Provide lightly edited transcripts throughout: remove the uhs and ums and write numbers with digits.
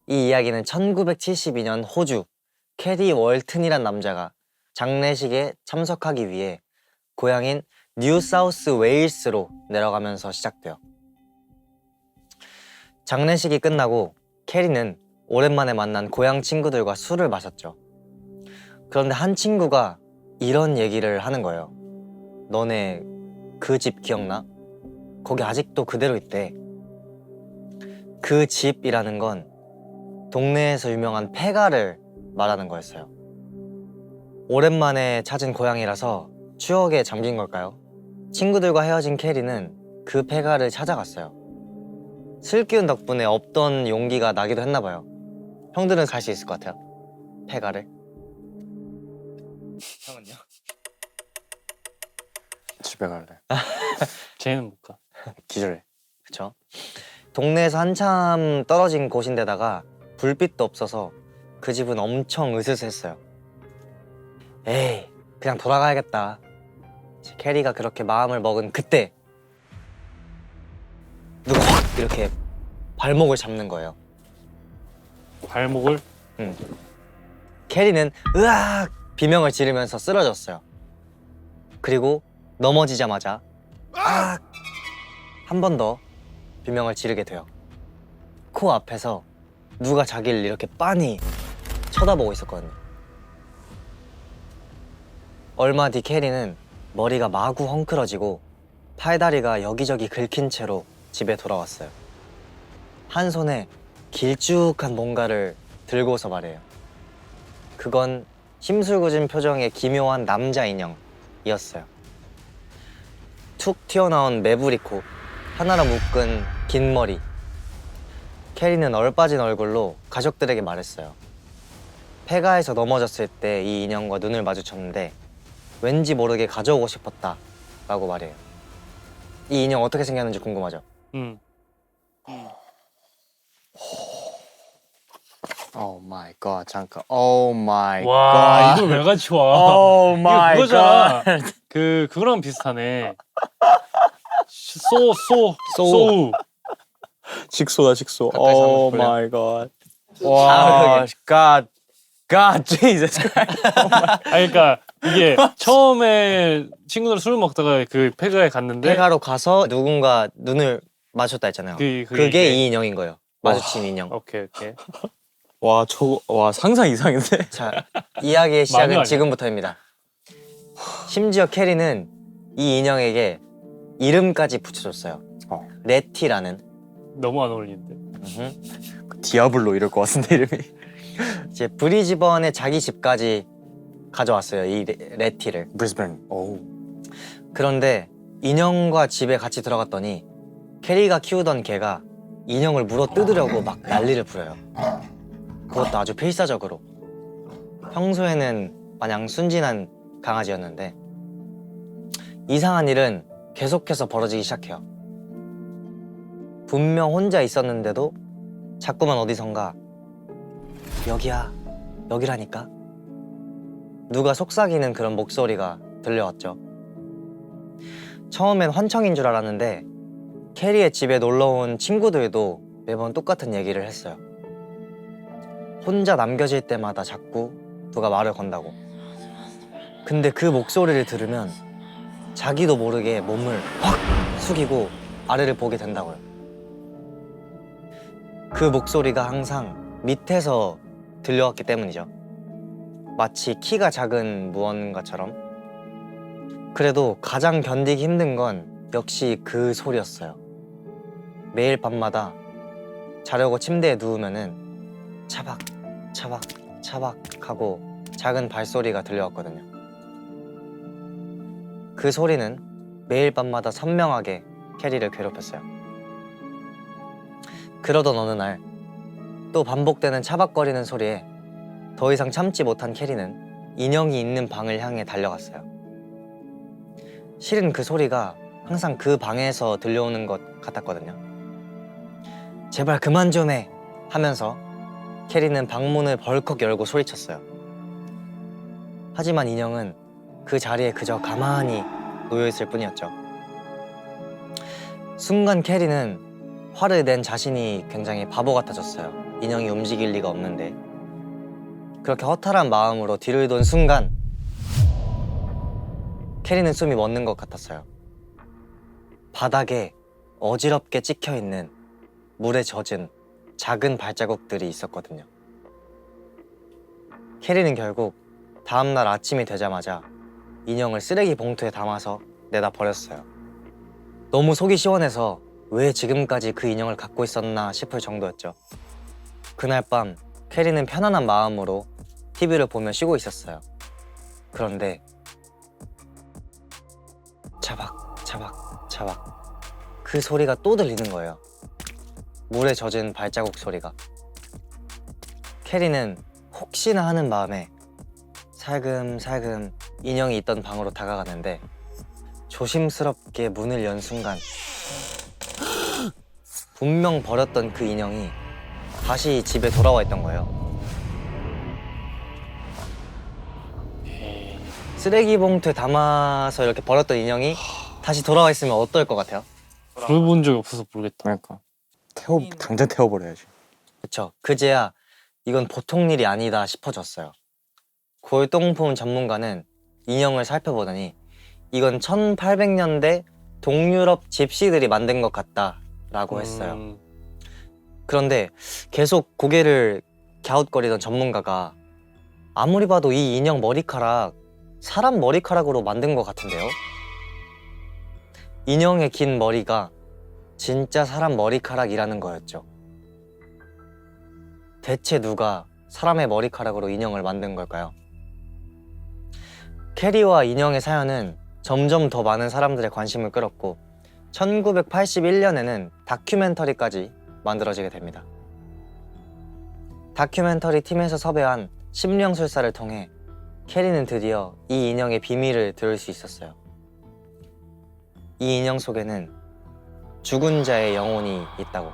이 이야기는 1972년 호주 캐리 월튼이란 남자가 장례식에 참석하기 위해 고향인 뉴 사우스 웨일스로 내려가면서 시작돼요. 장례식이 끝나고 캐리는 오랜만에 만난 고향 친구들과 술을 마셨죠. 그런데 한 친구가 이런 얘기를 하는 거예요. 너네 그 집 기억나? 거기 아직도 그대로 있대. 그 집이라는 건 동네에서 유명한 폐가를 말하는 거였어요. 오랜만에 찾은 고향이라서 추억에 잠긴 걸까요? 친구들과 헤어진 캐리는 그 폐가를 찾아갔어요. 슬기운 덕분에 없던 용기가 나기도 했나 봐요. 형들은 갈 수 있을 것 같아요? 폐가를? 형은요? 집에 갈래. 쟤는 못 가. 기절해. 그쵸? 동네에서 한참 떨어진 곳인데다가 불빛도 없어서 그 집은 엄청 으스스했어요. 에이, 그냥 돌아가야겠다. 캐리가 그렇게 마음을 먹은 그때 누가 확 이렇게 발목을 잡는 거예요. 발목을 캐리는 으악 비명을 지르면서 쓰러졌어요. 그리고 넘어지자마자 한 번 더 비명을 지르게 돼요. 코 앞에서 누가 자기를 이렇게 빤히 쳐다보고 있었거든요. 얼마 뒤 캐리는 머리가 마구 헝클어지고 팔다리가 여기저기 긁힌 채로 집에 돌아왔어요. 한 손에 길쭉한 뭔가를 들고서 말해요. 그건 심술궂은 표정의 기묘한 남자 인형이었어요. 툭 튀어나온 매부리 코, 하나로 묶은 긴 머리. 캐리는 얼빠진 얼굴로 가족들에게 말했어요. 폐가에서 넘어졌을 때 이 인형과 눈을 마주쳤는데 왠지 모르게 가져오고 싶었다 라고 말해요. 이 인형 어떻게 생겼는지 궁금하죠? 오 마이 갓. 잠깐. 오 마이 와, 갓. 이걸 왜 같이 와? 오 마이 이거 그거잖아. 갓. 그거랑 비슷하네. 소우. 식소다 식소. 가까이서 한번 오 볼래요? 마이 갓. 와, 갓. 갓 지저스 크라이스트. 그러니까 이게 처음에 친구들 술 먹다가 그 폐가에 갔는데 폐가로 가서 누군가 눈을 마주쳤다 했잖아요. 그게 이게- 이 인형인 거예요. 마주친 인형. 오케이. 와, 와 상상 이상인데. 자, 이야기의 시작은 아니야? 지금부터입니다. 심지어 캐리는 이 인형에게 이름까지 붙여줬어요. 레티라는. 너무 안 어울리는데. 디아블로 이럴 것 같은데 이름이. 이제 브리즈번에 자기 집까지 가져왔어요. 이 레티를. 브리즈번. 오. 그런데 인형과 집에 같이 들어갔더니 캐리가 키우던 개가 인형을 물어 뜯으려고 막 난리를 부려요. 그것도 아주 필사적으로. 평소에는 마냥 순진한 강아지였는데 이상한 일은 계속해서 벌어지기 시작해요. 분명 혼자 있었는데도 자꾸만 어디선가 여기야, 여기라니까? 누가 속삭이는 그런 목소리가 들려왔죠. 처음엔 환청인 줄 알았는데 캐리의 집에 놀러온 친구들도 매번 똑같은 얘기를 했어요. 혼자 남겨질 때마다 자꾸 누가 말을 건다고. 근데 그 목소리를 들으면 자기도 모르게 몸을 확 숙이고 아래를 보게 된다고요. 그 목소리가 항상 밑에서 들려왔기 때문이죠. 마치 키가 작은 무언가처럼. 그래도 가장 견디기 힘든 건 역시 그 소리였어요. 매일 밤마다 자려고 침대에 누우면은 차박 하고 작은 발소리가 들려왔거든요. 그 소리는 매일 밤마다 선명하게 캐리를 괴롭혔어요. 그러던 어느 날 또 반복되는 차박거리는 소리에 더 이상 참지 못한 캐리는 인형이 있는 방을 향해 달려갔어요. 실은 그 소리가 항상 그 방에서 들려오는 것 같았거든요. 제발 그만 좀 해! 하면서 캐리는 방문을 벌컥 열고 소리쳤어요. 하지만 인형은 그 자리에 그저 가만히 놓여있을 뿐이었죠. 순간 캐리는 화를 낸 자신이 굉장히 바보 같아졌어요. 인형이 움직일 리가 없는데 그렇게 허탈한 마음으로 뒤를 돈 순간 캐리는 숨이 멎는 것 같았어요. 바닥에 어지럽게 찍혀있는 물에 젖은 작은 발자국들이 있었거든요. 캐리는 결국 다음날 아침이 되자마자 인형을 쓰레기 봉투에 담아서 내다 버렸어요. 너무 속이 시원해서 왜 지금까지 그 인형을 갖고 있었나 싶을 정도였죠. 그날 밤 캐리는 편안한 마음으로 TV를 보며 쉬고 있었어요. 그런데 차박 차박 차박 그 소리가 또 들리는 거예요. 물에 젖은 발자국 소리가. 캐리는 혹시나 하는 마음에 살금살금 인형이 있던 방으로 다가가는데 조심스럽게 문을 연 순간 분명 버렸던 그 인형이 다시 집에 돌아와 있던 거예요. 쓰레기 봉투에 담아서 이렇게 버렸던 인형이 다시 돌아와 있으면 어떨 것 같아요? 그걸 적이 없어서 모르겠다. 그러니까 당장 태워버려야지. 그쵸. 그제야 이건 보통 일이 아니다 싶어졌어요. 골동품 전문가는 인형을 살펴보더니 이건 1800년대 동유럽 집시들이 만든 것 같다라고 했어요. 그런데 계속 고개를 갸웃거리던 전문가가 아무리 봐도 이 인형 머리카락 사람 머리카락으로 만든 것 같은데요? 인형의 긴 머리가 진짜 사람 머리카락이라는 거였죠. 대체 누가 사람의 머리카락으로 인형을 만든 걸까요? 캐리와 인형의 사연은 점점 더 많은 사람들의 관심을 끌었고 1981년에는 다큐멘터리까지 만들어지게 됩니다. 다큐멘터리 팀에서 섭외한 심령술사를 통해 캐리는 드디어 이 인형의 비밀을 들을 수 있었어요. 이 인형 속에는 죽은 자의 영혼이 있다고.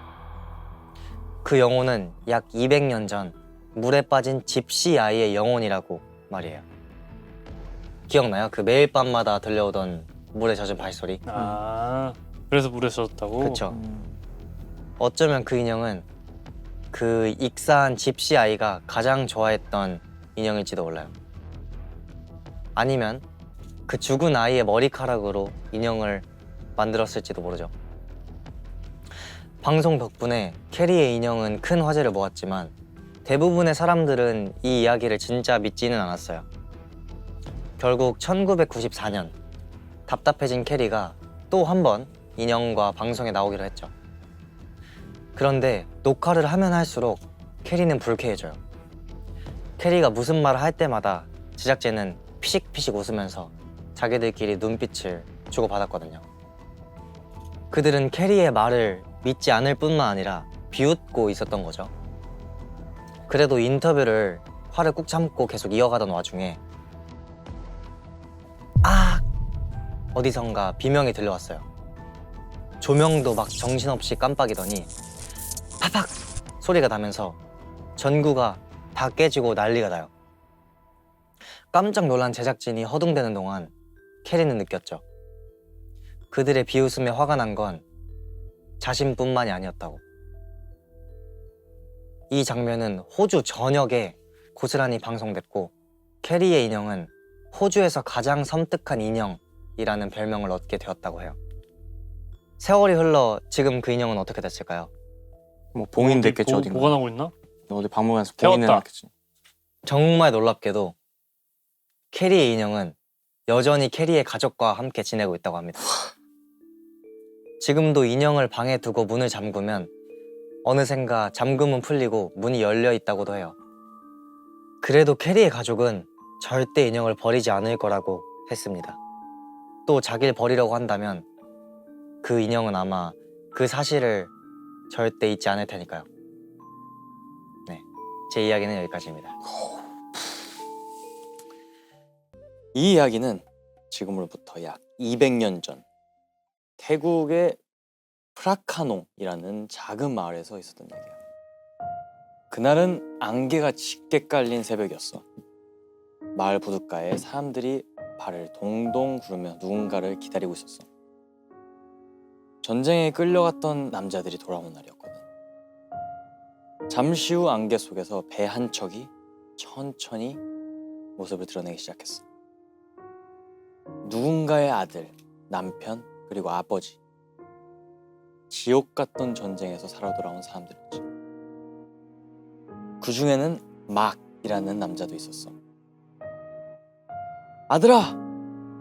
그 영혼은 약 200년 전 물에 빠진 집시 아이의 영혼이라고 말이에요. 기억나요? 그 매일 밤마다 들려오던 물에 젖은 발소리? 아, 그래서 물에 젖었다고? 그쵸. 어쩌면 그 인형은 그 익사한 집시 아이가 가장 좋아했던 인형일지도 몰라요. 아니면 그 죽은 아이의 머리카락으로 인형을 만들었을지도 모르죠. 방송 덕분에 캐리의 인형은 큰 화제를 모았지만 대부분의 사람들은 이 이야기를 진짜 믿지는 않았어요. 결국 1994년 답답해진 캐리가 또 한 번 인형과 방송에 나오기로 했죠. 그런데 녹화를 하면 할수록 캐리는 불쾌해져요. 캐리가 무슨 말을 할 때마다 제작진은 피식피식 웃으면서 자기들끼리 눈빛을 주고받았거든요. 그들은 캐리의 말을 믿지 않을 뿐만 아니라 비웃고 있었던 거죠. 그래도 인터뷰를 화를 꾹 참고 계속 이어가던 와중에 어디선가 비명이 들려왔어요. 조명도 막 정신없이 깜빡이더니 파팍 소리가 나면서 전구가 다 깨지고 난리가 나요. 깜짝 놀란 제작진이 허둥대는 동안 캐리는 느꼈죠. 그들의 비웃음에 화가 난 건 자신뿐만이 아니었다고. 이 장면은 호주 전역에 고스란히 방송됐고 캐리의 인형은 호주에서 가장 섬뜩한 인형이라는 별명을 얻게 되었다고 해요. 세월이 흘러 지금 그 인형은 어떻게 됐을까요? 뭐 봉인됐겠지 어디 어딘가. 보관하고 있나? 어디 박물관에서 태웠다. 봉인해놨겠지. 정말 놀랍게도 캐리의 인형은 여전히 캐리의 가족과 함께 지내고 있다고 합니다. 지금도 인형을 방에 두고 문을 잠그면 어느샌가 잠금은 풀리고 문이 열려 있다고도 해요. 그래도 캐리의 가족은 절대 인형을 버리지 않을 거라고 했습니다. 또 자기를 버리려고 한다면 그 인형은 아마 그 사실을 절대 잊지 않을 테니까요. 네, 제 이야기는 여기까지입니다. 이 이야기는 지금으로부터 약 200년 전 태국의 프라카농이라는 작은 마을에서 있었던 얘기야. 그날은 안개가 짙게 깔린 새벽이었어. 마을 부둣가에 사람들이 발을 동동 구르며 누군가를 기다리고 있었어. 전쟁에 끌려갔던 남자들이 돌아오는 날이었거든. 잠시 후 안개 속에서 배 한 척이 천천히 모습을 드러내기 시작했어. 누군가의 아들, 남편, 그리고 아버지. 지옥 같던 전쟁에서 살아 돌아온 사람들이었지. 그 중에는 막이라는 남자도 있었어. 아들아,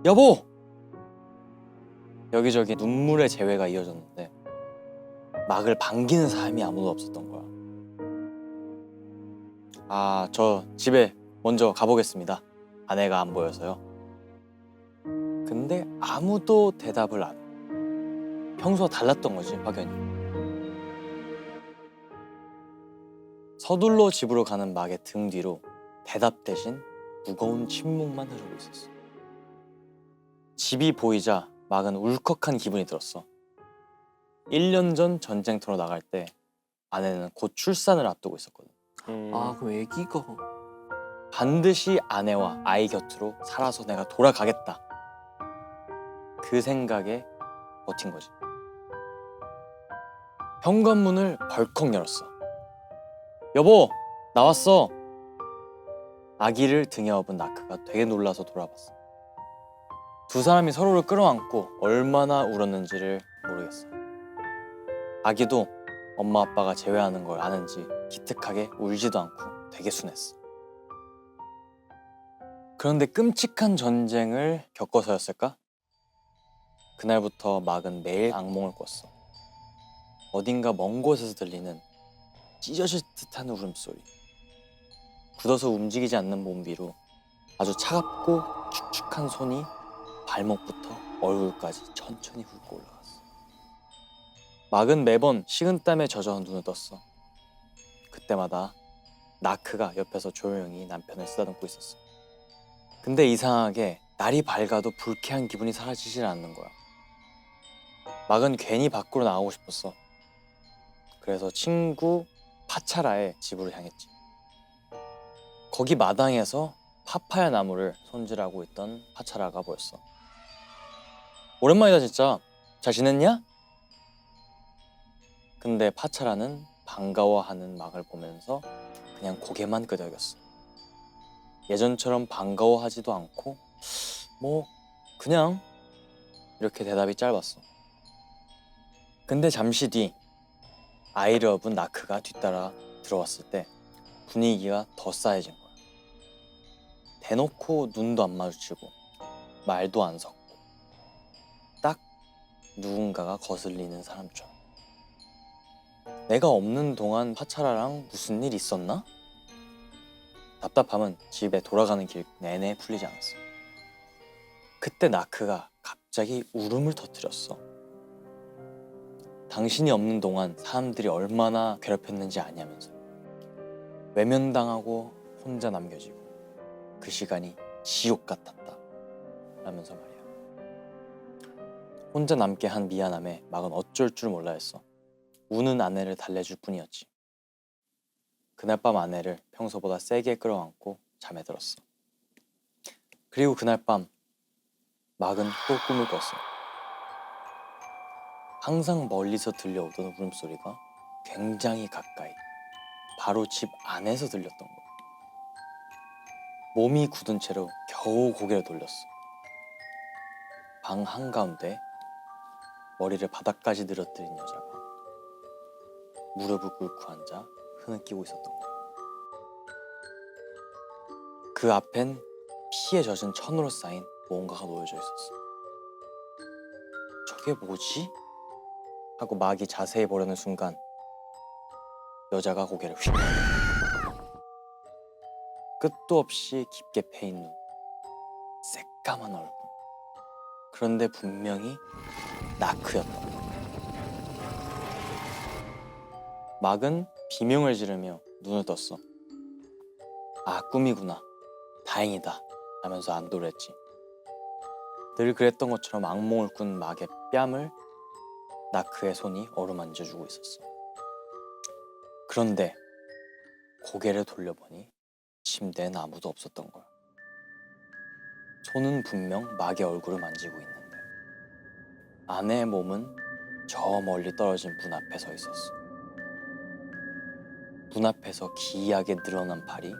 여보. 여기저기 눈물의 재회가 이어졌는데 막을 반기는 사람이 아무도 없었던 거야. 아, 저 집에 먼저 가보겠습니다. 아내가 안 보여서요. 근데 아무도 대답을 안 해. 평소와 달랐던 거지, 확연히. 서둘러 집으로 가는 막의 등 뒤로 대답 대신 무거운 침묵만 흐르고 있었어. 집이 보이자 막은 울컥한 기분이 들었어. 1년 전 전쟁터로 나갈 때 아내는 곧 출산을 앞두고 있었거든. 아, 그럼 애기가. 반드시 아내와 아이 곁으로 살아서 내가 돌아가겠다. 그 생각에 버틴 거지. 현관문을 벌컥 열었어. 여보, 나왔어. 아기를 등에 업은 나크가 되게 놀라서 돌아봤어. 두 사람이 서로를 끌어안고 얼마나 울었는지를 모르겠어. 아기도 엄마 아빠가 재회하는 걸 아는지 기특하게 울지도 않고 되게 순했어. 그런데 끔찍한 전쟁을 겪어서였을까? 그날부터 막은 매일 악몽을 꿨어. 어딘가 먼 곳에서 들리는 찢어질 듯한 울음소리. 굳어서 움직이지 않는 몸 위로 아주 차갑고 축축한 손이 발목부터 얼굴까지 천천히 훑고 올라갔어. 막은 매번 식은땀에 젖어 눈을 떴어. 그때마다 나크가 옆에서 조용히 남편을 쓰다듬고 있었어. 근데 이상하게 날이 밝아도 불쾌한 기분이 사라지질 않는 거야. 막은 괜히 밖으로 나가고 싶었어. 그래서 친구 파차라의 집으로 향했지. 거기 마당에서 파파야 나무를 손질하고 있던 파차라가 보였어. 오랜만이다 진짜. 잘 지냈냐? 근데 파차라는 반가워하는 막을 보면서 그냥 고개만 끄덕였어. 예전처럼 반가워하지도 않고 뭐 그냥 이렇게 대답이 짧았어. 근데 잠시 뒤 아이를 업은 나크가 뒤따라 들어왔을 때 분위기가 더 싸해진 거야. 대놓고 눈도 안 마주치고 말도 안 섞고 딱 누군가가 거슬리는 사람처럼. 내가 없는 동안 파차라랑 무슨 일 있었나? 답답함은 집에 돌아가는 길 내내 풀리지 않았어. 그때 나크가 갑자기 울음을 터뜨렸어. 당신이 없는 동안 사람들이 얼마나 괴롭혔는지 아냐면서. 외면당하고 혼자 남겨지고 그 시간이 지옥 같았다 라면서 말이야. 혼자 남게 한 미안함에 막은 어쩔 줄 몰라 했어. 우는 아내를 달래줄 뿐이었지. 그날 밤 아내를 평소보다 세게 끌어안고 잠에 들었어. 그리고 그날 밤 막은 또 꿈을 꿨어. 항상 멀리서 들려오던 울음소리가 굉장히 가까이 바로 집 안에서 들렸던 거야. 몸이 굳은 채로 겨우 고개를 돌렸어. 방 한가운데 머리를 바닥까지 늘어뜨린 여자가 무릎을 꿇고 앉아 흐느끼고 있었던 거야. 그 앞엔 피에 젖은 천으로 쌓인 무언가가 놓여져 있었어. 저게 뭐지? 하고 막이 자세히 보려는 순간 여자가 고개를 휙. 끝도 없이 깊게 패인 눈, 새까만 얼굴. 그런데 분명히 나크였던 거야. 막은 비명을 지르며 눈을 떴어. 아, 꿈이구나. 다행이다. 하면서 안도를 했지. 늘 그랬던 것처럼 악몽을 꾼 막의 뺨을 나크의 손이 어루만져주고 있었어. 그런데 고개를 돌려보니 침대엔 아무도 없었던 거야. 손은 분명 막의 얼굴을 만지고 있는데 아내의 몸은 저 멀리 떨어진 문 앞에 서 있었어. 눈앞에서 기이하게 늘어난 팔이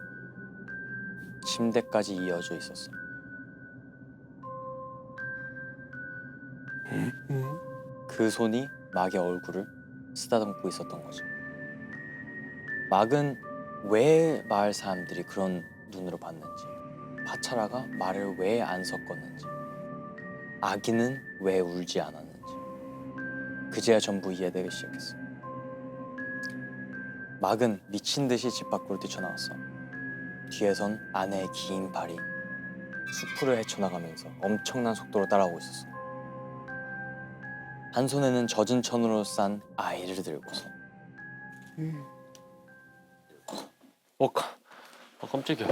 침대까지 이어져 있었어. 그 손이 막의 얼굴을 쓰다듬고 있었던 거지. 막은 왜 마을 사람들이 그런 눈으로 봤는지, 파차라가 말을 왜 안 섞었는지, 아기는 왜 울지 않았는지 그제야 전부 이해되기 시작했어. 막은 미친 듯이 집 밖으로 뛰쳐나왔어. 뒤에선 아내의 긴 발이 수풀을 헤쳐나가면서 엄청난 속도로 따라오고 있었어. 한 손에는 젖은 천으로 싼 아이를 들고서. 깜짝이야.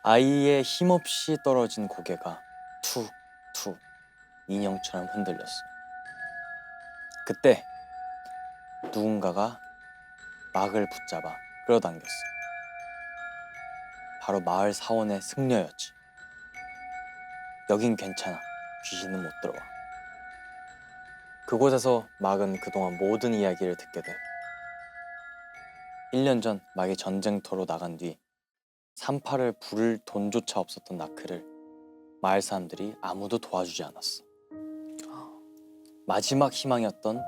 아이의 힘없이 떨어진 고개가 툭툭 인형처럼 흔들렸어. 그때 누군가가 막을 붙잡아 끌어당겼어. 바로 마을 사원의 승려였지. 여긴 괜찮아. 귀신은 못 들어와. 그곳에서 막은 그동안 모든 이야기를 듣게 돼. 1년 전 막이 전쟁터로 나간 뒤 산파를 부를 돈조차 없었던 나크를 마을 사람들이 아무도 도와주지 않았어. 마지막 희망이었던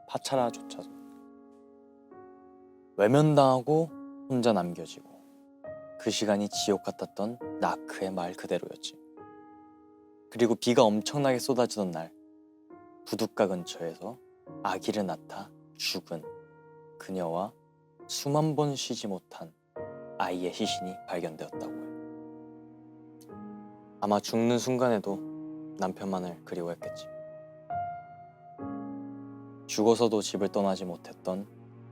파차라조차도 외면당하고 혼자 남겨지고 그 시간이 지옥 같았던 나크의 말 그대로였지. 그리고 비가 엄청나게 쏟아지던 날 부둣가 근처에서 아기를 낳다 죽은 그녀와 수만 번 쉬지 못한 아이의 시신이 발견되었다고 해. 아마 죽는 순간에도 남편만을 그리워했겠지. 죽어서도 집을 떠나지 못했던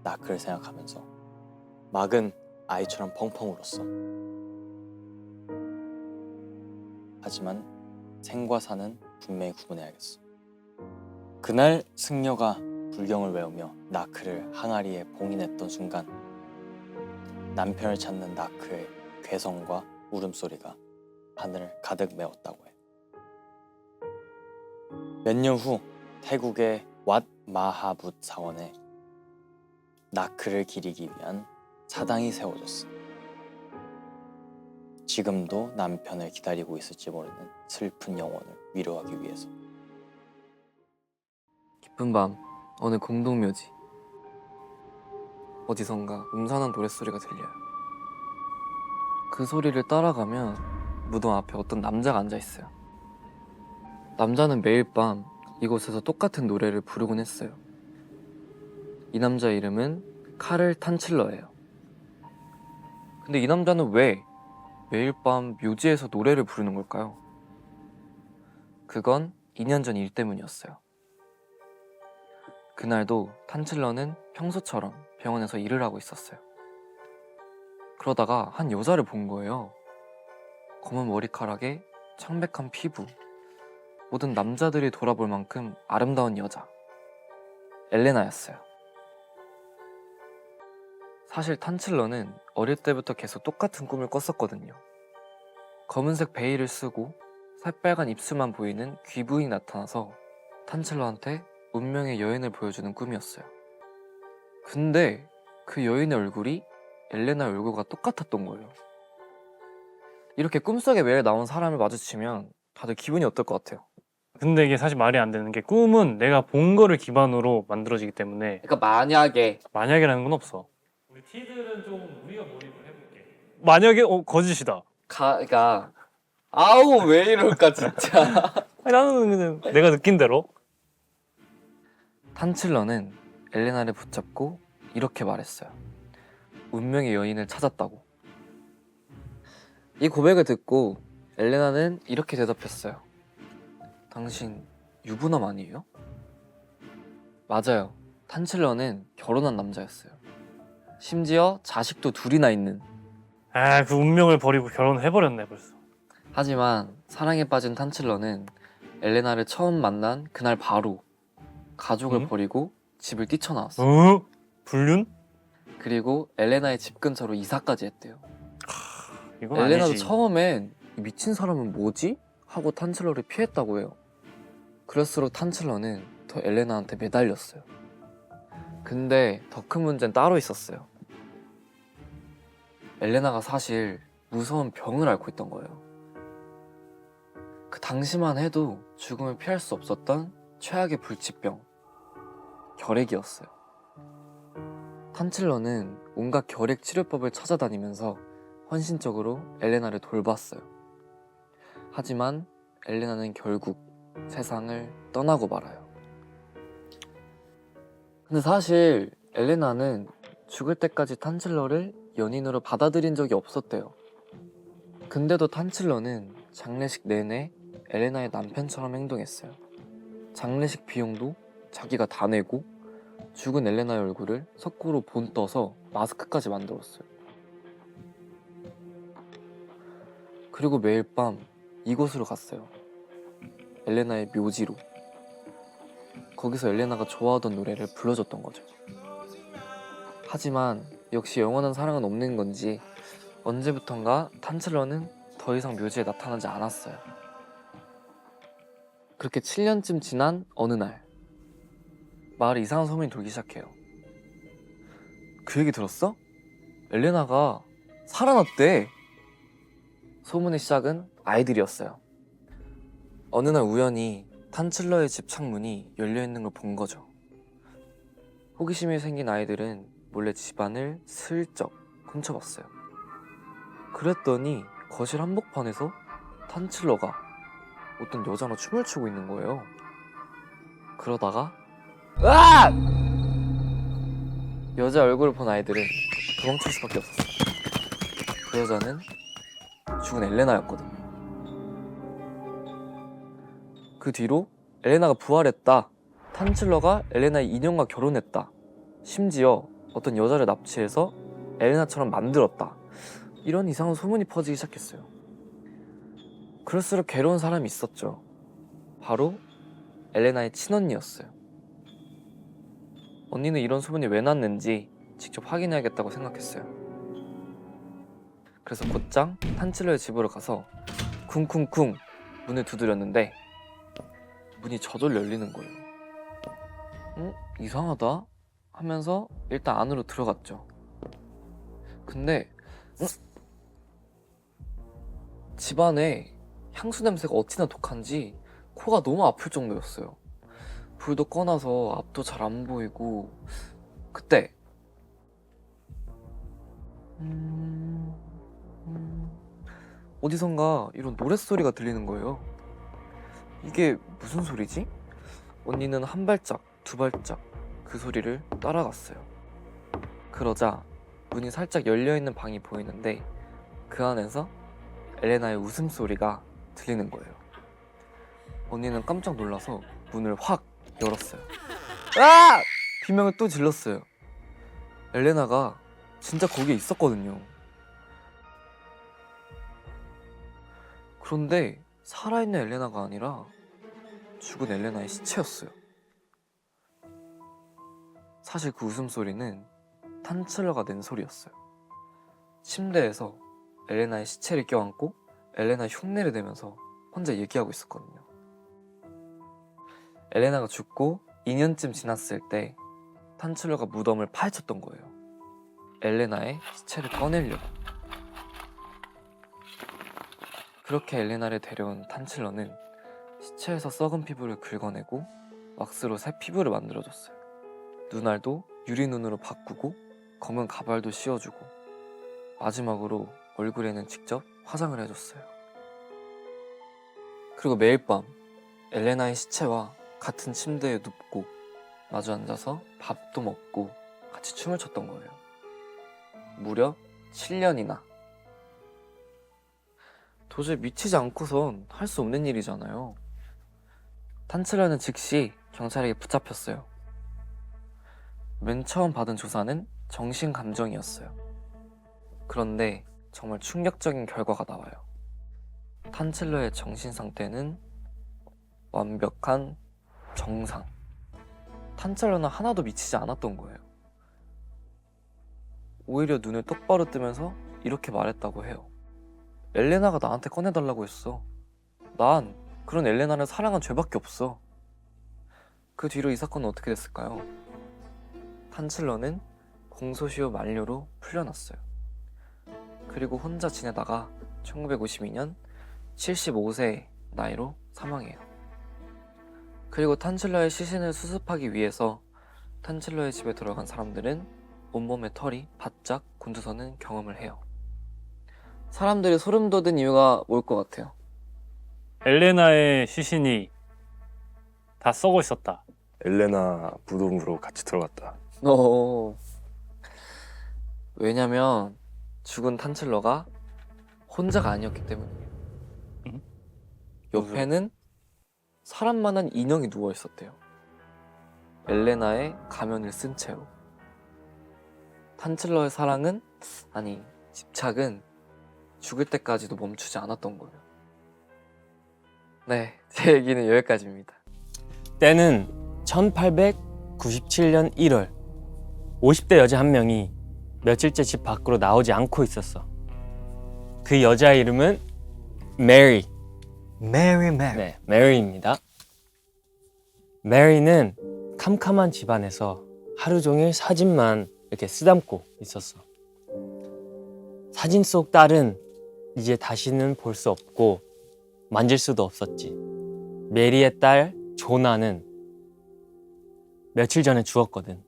나크를 생각하면서 막은 아이처럼 펑펑 울었어. 하지만 생과 사는 분명히 구분해야겠어. 그날 승려가 불경을 외우며 나크를 항아리에 봉인했던 순간 남편을 찾는 나크의 괴성과 울음소리가 하늘을 가득 메웠다고 해. 몇 년 후 태국의 왓 마하붓 사원에 나크를 기리기 위한 사당이 세워졌어. 지금도 남편을 기다리고 있을지 모르는 슬픈 영혼을 위로하기 위해서. 깊은 밤 어느 공동묘지. 어디선가 음산한 노랫소리가 들려요. 그 소리를 따라가면 무덤 앞에 어떤 남자가 앉아있어요. 남자는 매일 밤 이곳에서 똑같은 노래를 부르곤 했어요. 이 남자의 이름은 카를 탄칠러예요. 근데 이 남자는 왜 매일 밤 묘지에서 노래를 부르는 걸까요? 그건 2년 전 일 때문이었어요. 그날도 탄칠러는 평소처럼 병원에서 일을 하고 있었어요. 그러다가 한 여자를 본 거예요. 검은 머리카락에 창백한 피부, 모든 남자들이 돌아볼 만큼 아름다운 여자, 엘레나였어요. 사실 탄칠러는 어릴 때부터 계속 똑같은 꿈을 꿨었거든요. 검은색 베일을 쓰고 새빨간 입술만 보이는 귀부인이 나타나서 탄칠러한테 운명의 여인을 보여주는 꿈이었어요. 근데 그 여인의 얼굴이 엘레나의 얼굴과 똑같았던 거예요. 이렇게 꿈속에 매일 나온 사람을 마주치면 다들 기분이 어떨 것 같아요? 근데 이게 사실 말이 안 되는 게 꿈은 내가 본 거를 기반으로 만들어지기 때문에 그러니까 만약에 만약이라는 건 없어. 우리 T들은 좀 우리가 몰입을 해볼게. 만약에 거짓이다. 그러니까 아우 왜 이럴까 진짜. 아니, 나는 그냥 내가 느낀 대로. 탄칠러는 엘레나를 붙잡고 이렇게 말했어요. 운명의 여인을 찾았다고. 이 고백을 듣고 엘레나는 이렇게 대답했어요. 당신 유부남 아니에요? 맞아요. 탄칠러는 결혼한 남자였어요. 심지어 자식도 둘이나 있는. 아, 그 운명을 버리고 결혼해버렸네 벌써. 하지만 사랑에 빠진 탄칠러는 엘레나를 처음 만난 그날 바로 가족을 응? 버리고 집을 뛰쳐나왔어. 어? 불륜? 그리고 엘레나의 집 근처로 이사까지 했대요. 이건 엘레나도 아니지. 처음엔 이 미친 사람은 뭐지? 하고 탄칠러를 피했다고 해요. 그럴수록 탄칠러는 더 엘레나한테 매달렸어요. 근데 더 큰 문제는 따로 있었어요. 엘레나가 사실 무서운 병을 앓고 있던 거예요. 그 당시만 해도 죽음을 피할 수 없었던 최악의 불치병, 결핵이었어요. 탄칠러는 온갖 결핵 치료법을 찾아다니면서 헌신적으로 엘레나를 돌봤어요. 하지만 엘레나는 결국 세상을 떠나고 말아요. 근데 사실 엘레나는 죽을 때까지 탄칠러를 연인으로 받아들인 적이 없었대요. 근데도 탄칠러는 장례식 내내 엘레나의 남편처럼 행동했어요. 장례식 비용도 자기가 다 내고 죽은 엘레나의 얼굴을 석고로 본떠서 마스크까지 만들었어요. 그리고 매일 밤 이곳으로 갔어요. 엘레나의 묘지로. 거기서 엘레나가 좋아하던 노래를 불러줬던 거죠. 하지만 역시 영원한 사랑은 없는 건지 언제부턴가 탄칠러는 더 이상 묘지에 나타나지 않았어요. 그렇게 7년쯤 지난 어느 날 마을에 이상한 소문이 돌기 시작해요. 그 얘기 들었어? 엘레나가 살아났대. 소문의 시작은 아이들이었어요. 어느 날 우연히 탄칠러의 집 창문이 열려있는 걸 본 거죠. 호기심이 생긴 아이들은 몰래 집안을 슬쩍 훔쳐봤어요. 그랬더니 거실 한복판에서 탄칠러가 어떤 여자랑 춤을 추고 있는 거예요. 그러다가 으악! 여자 얼굴을 본 아이들은 도망칠 수밖에 없었어요. 그 여자는 죽은 엘레나였거든요. 그 뒤로 엘레나가 부활했다. 탄칠러가 엘레나의 인형과 결혼했다. 심지어 어떤 여자를 납치해서 엘레나처럼 만들었다. 이런 이상한 소문이 퍼지기 시작했어요. 그럴수록 괴로운 사람이 있었죠. 바로 엘레나의 친언니였어요. 언니는 이런 소문이 왜 났는지 직접 확인해야겠다고 생각했어요. 그래서 곧장 탄칠러의 집으로 가서 쿵쿵쿵 문을 두드렸는데 문이 저절로 열리는 거예요. 이상하다 하면서 일단 안으로 들어갔죠. 근데 집안에 향수 냄새가 어찌나 독한지 코가 너무 아플 정도였어요. 불도 꺼놔서 앞도 잘 안 보이고 그때 어디선가 이런 노랫소리가 들리는 거예요. 이게 무슨 소리지? 언니는 한 발짝, 두 발짝 그 소리를 따라갔어요. 그러자 문이 살짝 열려있는 방이 보이는데 그 안에서 엘레나의 웃음소리가 들리는 거예요. 언니는 깜짝 놀라서 문을 확 열었어요. 아! 비명을 또 질렀어요. 엘레나가 진짜 거기에 있었거든요. 그런데 살아있는 엘레나가 아니라 죽은 엘레나의 시체였어요. 사실 그 웃음소리는 탄칠러가 낸 소리였어요. 침대에서 엘레나의 시체를 껴안고 엘레나의 흉내를 내면서 혼자 얘기하고 있었거든요. 엘레나가 죽고 2년쯤 지났을 때 탄칠러가 무덤을 파헤쳤던 거예요. 엘레나의 시체를 꺼내려고. 그렇게 엘레나를 데려온 탄칠러는 시체에서 썩은 피부를 긁어내고 왁스로 새 피부를 만들어줬어요. 눈알도 유리눈으로 바꾸고 검은 가발도 씌워주고 마지막으로 얼굴에는 직접 화장을 해줬어요. 그리고 매일 밤 엘레나의 시체와 같은 침대에 눕고 마주 앉아서 밥도 먹고 같이 춤을 췄던 거예요. 무려 7년이나. 도저히 미치지 않고선 할 수 없는 일이잖아요. 탄칠러는 즉시 경찰에게 붙잡혔어요. 맨 처음 받은 조사는 정신감정이었어요. 그런데 정말 충격적인 결과가 나와요. 탄칠러의 정신 상태는 완벽한 정상. 탄칠러는 하나도 미치지 않았던 거예요. 오히려 눈을 똑바로 뜨면서 이렇게 말했다고 해요. 엘레나가 나한테 꺼내달라고 했어. 난 그런 엘레나를 사랑한 죄밖에 없어. 그 뒤로 이 사건은 어떻게 됐을까요? 탄칠러는 공소시효 만료로 풀려났어요. 그리고 혼자 지내다가 1952년 75세 나이로 사망해요. 그리고 탄칠러의 시신을 수습하기 위해서 탄칠러의 집에 들어간 사람들은 온몸에 털이 바짝 곤두서는 경험을 해요. 사람들이 소름 돋은 이유가 뭘 것 같아요? 엘레나의 시신이 다 썩어 있었다. 엘레나 무덤으로 같이 들어갔다. 왜냐면 죽은 탄칠러가 혼자가 아니었기 때문이에요. 응? 옆에는 사람만한 인형이 누워 있었대요. 엘레나의 가면을 쓴 채로. 탄칠러의 사랑은, 아니 집착은 죽을 때까지도 멈추지 않았던 거예요. 네, 제 얘기는 여기까지입니다. 때는 1897년 1월 50대 여자 한 명이 며칠째 집 밖으로 나오지 않고 있었어. 그 여자의 이름은 메리. 메리. 네, 메리입니다. 메리는 캄캄한 집안에서 하루 종일 사진만 이렇게 쓰담고 있었어. 사진 속 딸은 이제 다시는 볼 수 없고 만질 수도 없었지. 메리의 딸 조나는 며칠 전에 죽었거든.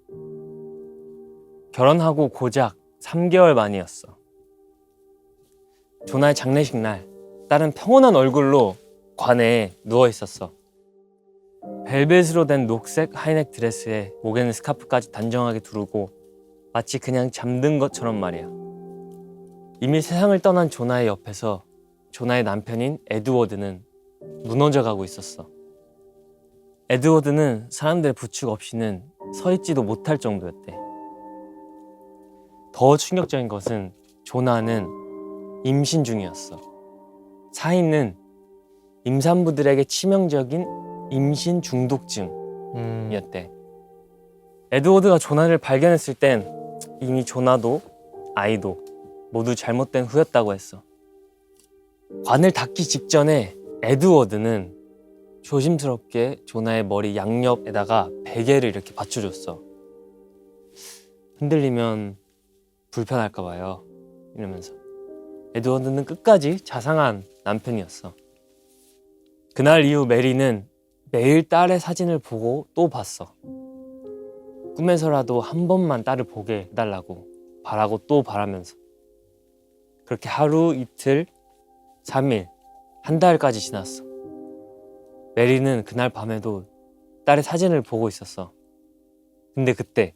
결혼하고 고작 3개월 만이었어. 조나의 장례식 날, 딸은 평온한 얼굴로 관에 누워 있었어. 벨벳으로 된 녹색 하이넥 드레스에 목에는 스카프까지 단정하게 두르고 마치 그냥 잠든 것처럼 말이야. 이미 세상을 떠난 조나의 옆에서 조나의 남편인 에드워드는 무너져가고 있었어. 에드워드는 사람들의 부축 없이는 서 있지도 못할 정도였대. 더 충격적인 것은 조나는 임신 중이었어. 사인은 임산부들에게 치명적인 임신 중독증이었대. 에드워드가 조나를 발견했을 땐 이미 조나도 아이도 모두 잘못된 후였다고 했어. 관을 닫기 직전에 에드워드는 조심스럽게 조나의 머리 양옆에다가 베개를 이렇게 받쳐줬어. 흔들리면 불편할까 봐요. 이러면서. 에드워드는 끝까지 자상한 남편이었어. 그날 이후 메리는 매일 딸의 사진을 보고 또 봤어. 꿈에서라도 한 번만 딸을 보게 해달라고 바라고 또 바라면서. 그렇게 하루, 이틀, 3일, 한 달까지 지났어. 메리는 그날 밤에도 딸의 사진을 보고 있었어. 근데 그때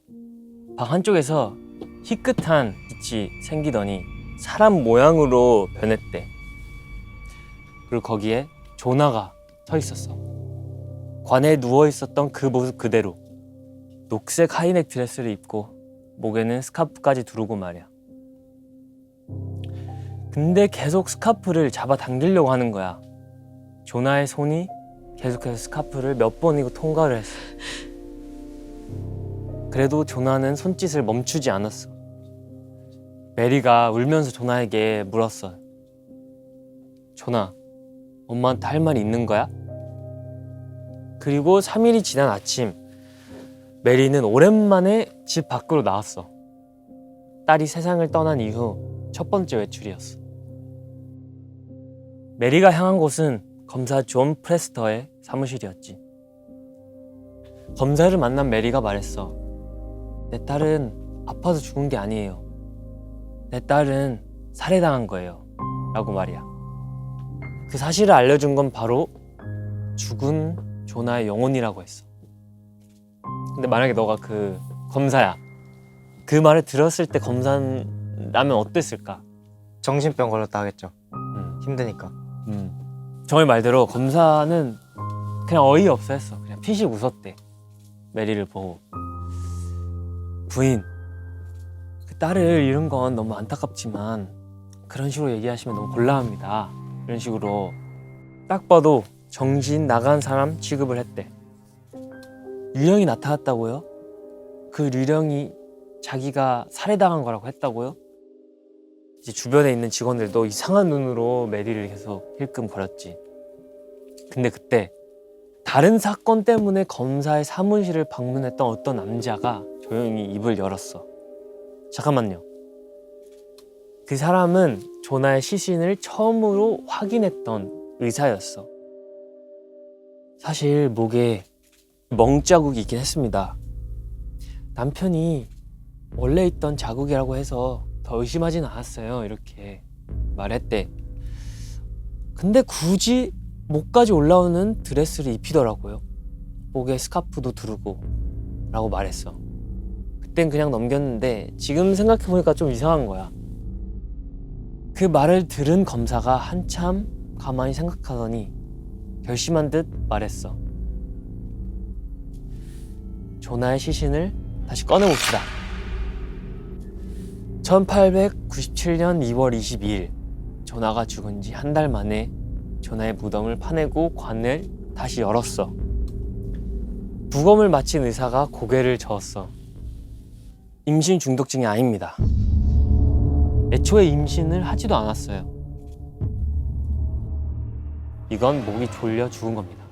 방 한쪽에서 희끗한 빛이 생기더니 사람 모양으로 변했대. 그리고 거기에 조나가 서 있었어. 관에 누워 있었던 그 모습 그대로 녹색 하이넥 드레스를 입고 목에는 스카프까지 두르고 말이야. 근데 계속 스카프를 잡아당기려고 하는 거야. 조나의 손이 계속해서 스카프를 몇 번이고 통과를 했어. 그래도 조나는 손짓을 멈추지 않았어. 메리가 울면서 조나에게 물었어. 조나, 엄마한테 할 말이 있는 거야? 그리고 3일이 지난 아침, 메리는 오랜만에 집 밖으로 나왔어. 딸이 세상을 떠난 이후 첫 번째 외출이었어. 메리가 향한 곳은 검사 존 프레스터의 사무실이었지. 검사를 만난 메리가 말했어. 내 딸은 아파서 죽은 게 아니에요. 내 딸은 살해당한 거예요. 라고 말이야. 그 사실을 알려준 건 바로 죽은 조나의 영혼이라고 했어. 근데 만약에 너가 그 검사야. 그 말을 들었을 때 검사라면 어땠을까? 정신병 걸렸다 하겠죠. 힘드니까. 정의 말대로 검사는 그냥 어이없어 했어. 그냥 피식 웃었대. 메리를 보고. 부인, 그 딸을 잃은 건 너무 안타깝지만 그런 식으로 얘기하시면 너무 곤란합니다. 이런 식으로 딱 봐도 정신 나간 사람 취급을 했대. 유령이 나타났다고요? 그 유령이 자기가 살해당한 거라고 했다고요? 이제 주변에 있는 직원들도 이상한 눈으로 메리를 계속 힐끔거렸지. 근데 그때 다른 사건 때문에 검사의 사무실을 방문했던 어떤 남자가 조용히 입을 열었어. 잠깐만요. 그 사람은 조나의 시신을 처음으로 확인했던 의사였어. 사실 목에 멍자국이 있긴 했습니다. 남편이 원래 있던 자국이라고 해서 더 의심하진 않았어요. 이렇게 말했대. 근데 굳이 목까지 올라오는 드레스를 입히더라고요. 목에 스카프도 두르고 라고 말했어. 그땐 그냥 넘겼는데 지금 생각해보니까 좀 이상한 거야. 그 말을 들은 검사가 한참 가만히 생각하더니 결심한 듯 말했어. 조나의 시신을 다시 꺼내봅시다. 1897년 2월 22일 조나가 죽은 지 한 달 만에 조나의 무덤을 파내고 관을 다시 열었어. 부검을 마친 의사가 고개를 저었어. 임신 중독증이 아닙니다. 애초에 임신을 하지도 않았어요. 이건 목이 졸려 죽은 겁니다.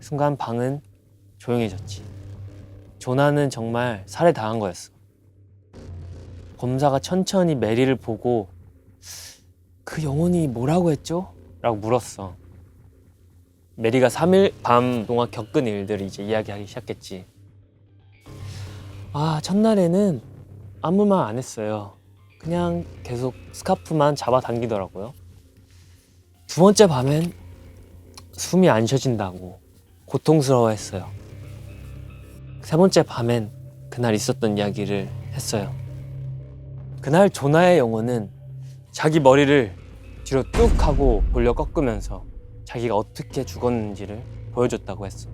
순간 방은 조용해졌지. 조나는 정말 살해당한 거였어. 검사가 천천히 메리를 보고 그 영혼이 뭐라고 했죠? 라고 물었어. 메리가 3일 밤 동안 겪은 일들을 이제 이야기하기 시작했지. 첫날에는 아무 말 안 했어요. 그냥 계속 스카프만 잡아당기더라고요. 두 번째 밤엔 숨이 안 쉬어진다고 고통스러워했어요. 세 번째 밤엔 그날 있었던 이야기를 했어요. 그날 조나의 영혼은 자기 머리를 뒤로 뚝 하고 돌려 꺾으면서 자기가 어떻게 죽었는지를 보여줬다고 했어.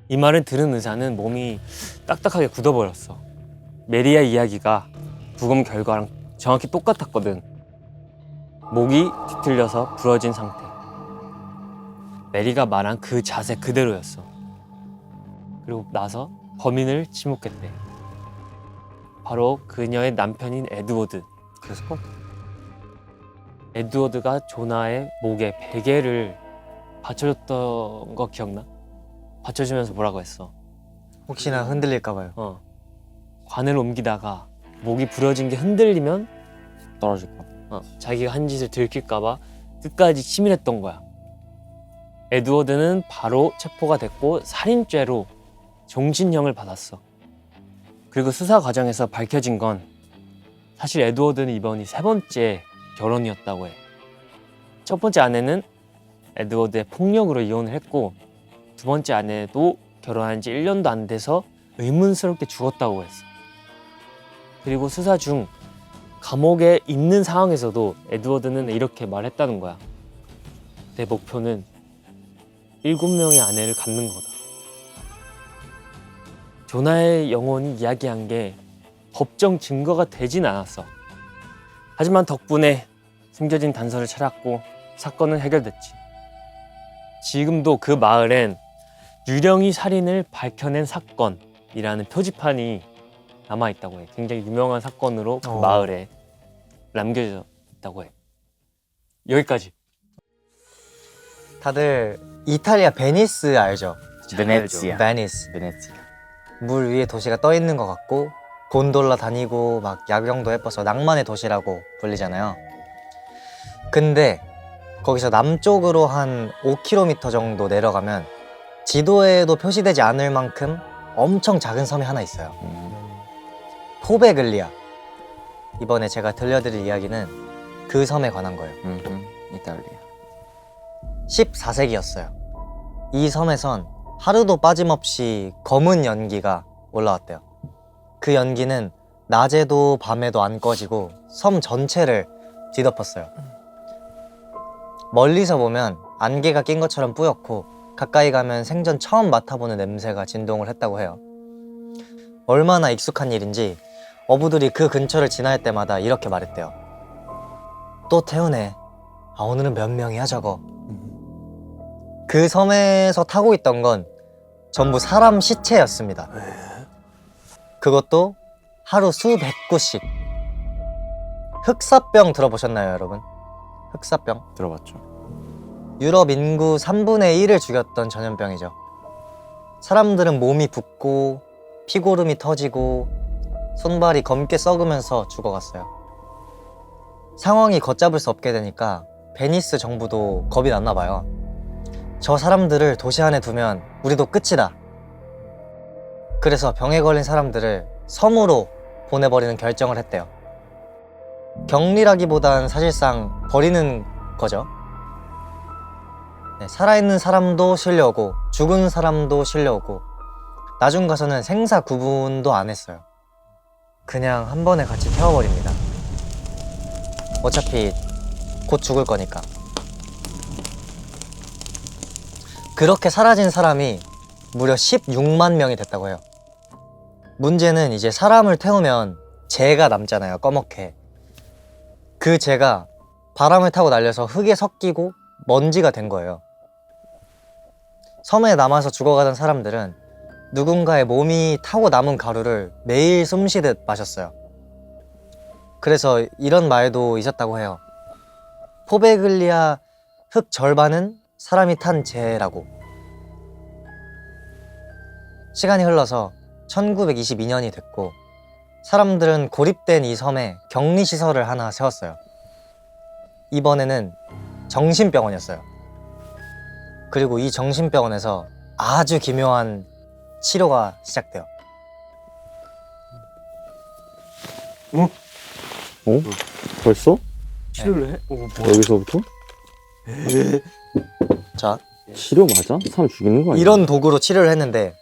이 말을 들은 의사는 몸이 딱딱하게 굳어버렸어. 메리의 이야기가 부검 결과랑 정확히 똑같았거든. 목이 뒤틀려서 부러진 상태. 메리가 말한 그 자세 그대로였어. 그리고 나서 범인을 지목했대. 바로 그녀의 남편인 에드워드. 그래서 에드워드가 조나의 목에 베개를 받쳐줬던 거 기억나? 받쳐주면서 뭐라고 했어? 혹시나 흔들릴까 봐요. 관을 옮기다가 목이 부러진 게 흔들리면 떨어질까? 자기가 한 짓을 들킬까 봐 끝까지 치밀했던 거야. 에드워드는 바로 체포가 됐고 살인죄로 종신형을 받았어. 그리고 수사 과정에서 밝혀진 건 사실 에드워드는 이번이 세 번째 결혼이었다고 해. 첫 번째 아내는 에드워드의 폭력으로 이혼을 했고 두 번째 아내도 결혼한 지 1년도 안 돼서 의문스럽게 죽었다고 했어. 그리고 수사 중 감옥에 있는 상황에서도 에드워드는 이렇게 말했다는 거야. 내 목표는 7명의 아내를 갖는 거다. 조나의 영혼이 이야기한 게 법정 증거가 되진 않았어. 하지만 덕분에 숨겨진 단서를 찾았고 사건은 해결됐지. 지금도 그 마을엔 유령이 살인을 밝혀낸 사건이라는 표지판이 남아있다고 해. 굉장히 유명한 사건으로 그 마을에 남겨져 있다고 해. 여기까지. 다들 이탈리아 베니스 알죠? 베네치아. 베니스. 베네치아. 물 위에 도시가 떠 있는 것 같고 곤돌라 다니고 막 야경도 예뻐서 낭만의 도시라고 불리잖아요. 근데 거기서 남쪽으로 한 5km 정도 내려가면 지도에도 표시되지 않을 만큼 엄청 작은 섬이 하나 있어요. 포베글리아. 이번에 제가 들려드릴 이야기는 그 섬에 관한 거예요. 이탈리아. 14세기였어요. 이 섬에선 하루도 빠짐없이 검은 연기가 올라왔대요. 그 연기는 낮에도 밤에도 안 꺼지고 섬 전체를 뒤덮었어요. 멀리서 보면 안개가 낀 것처럼 뿌옇고 가까이 가면 생전 처음 맡아보는 냄새가 진동을 했다고 해요. 얼마나 익숙한 일인지 어부들이 그 근처를 지날 때마다 이렇게 말했대요. 또 태우네. 오늘은 몇 명이야 저거. 그 섬에서 타고 있던 건 전부 사람 시체였습니다. 그것도 하루 수백 구씩. 흑사병 들어보셨나요 여러분? 흑사병? 들어봤죠. 유럽 인구 3분의 1을 죽였던 전염병이죠. 사람들은 몸이 붓고 피고름이 터지고 손발이 검게 썩으면서 죽어갔어요. 상황이 걷잡을 수 없게 되니까 베니스 정부도 겁이 났나 봐요. 저 사람들을 도시 안에 두면 우리도 끝이다. 그래서 병에 걸린 사람들을 섬으로 보내버리는 결정을 했대요. 격리라기보단 사실상 버리는 거죠. 네, 살아있는 사람도 실려오고 죽은 사람도 실려오고 나중 가서는 생사 구분도 안 했어요. 그냥 한 번에 같이 태워버립니다. 어차피 곧 죽을 거니까. 그렇게 사라진 사람이 무려 16만 명이 됐다고 해요. 문제는 이제 사람을 태우면 재가 남잖아요, 꺼멓게. 그 재가 바람을 타고 날려서 흙에 섞이고 먼지가 된 거예요. 섬에 남아서 죽어가던 사람들은 누군가의 몸이 타고 남은 가루를 매일 숨쉬듯 마셨어요. 그래서 이런 말도 있었다고 해요. 포베글리아 흙 절반은 사람이 탄 재라고. 시간이 흘러서 1922년이 됐고 사람들은 고립된 이 섬에 격리시설을 하나 세웠어요. 이번에는 정신병원이었어요. 그리고 이 정신병원에서 아주 기묘한 치료가 시작돼요. 벌써? 치료를 해? 오, 뭐야? 여기서부터? 자, 치료 맞아? 사람 죽이는 거 아니야? 이런 도구로 치료를 했는데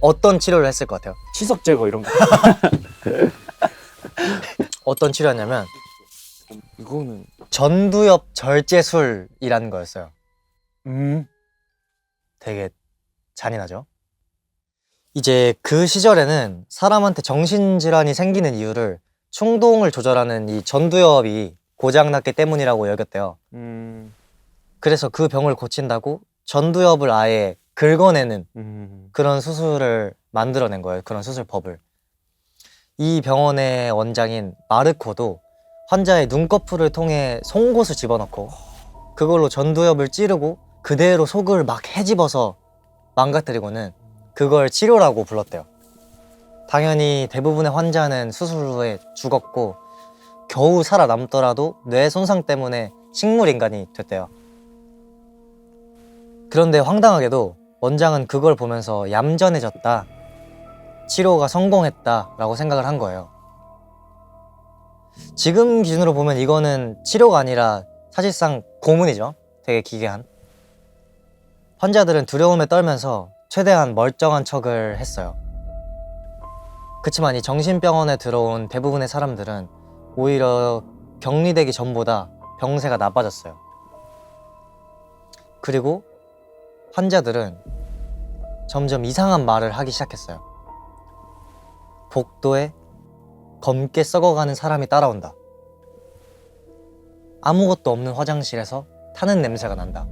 어떤 치료를 했을 것 같아요? 치석 제거 이런 거. 어떤 치료였냐면 이거는 전두엽 절제술이라는 거였어요. 되게 잔인하죠? 이제 그 시절에는 사람한테 정신질환이 생기는 이유를 충동을 조절하는 이 전두엽이 고장났기 때문이라고 여겼대요. 그래서 그 병을 고친다고 전두엽을 아예 긁어내는 그런 수술을 만들어낸 거예요. 그런 수술법을. 이 병원의 원장인 마르코도 환자의 눈꺼풀을 통해 송곳을 집어넣고 그걸로 전두엽을 찌르고 그대로 속을 막 헤집어서 망가뜨리고는 그걸 치료라고 불렀대요. 당연히 대부분의 환자는 수술 후에 죽었고 겨우 살아남더라도 뇌 손상 때문에 식물인간이 됐대요. 그런데 황당하게도 원장은 그걸 보면서 얌전해졌다, 치료가 성공했다 라고 생각을 한 거예요. 지금 기준으로 보면 이거는 치료가 아니라 사실상 고문이죠. 되게 기괴한. 환자들은 두려움에 떨면서 최대한 멀쩡한 척을 했어요. 그치만 이 정신병원에 들어온 대부분의 사람들은 오히려 격리되기 전보다 병세가 나빠졌어요. 그리고 환자들은 점점 이상한 말을 하기 시작했어요. 복도에 검게 썩어가는 사람이 따라온다. 아무것도 없는 화장실에서 타는 냄새가 난다.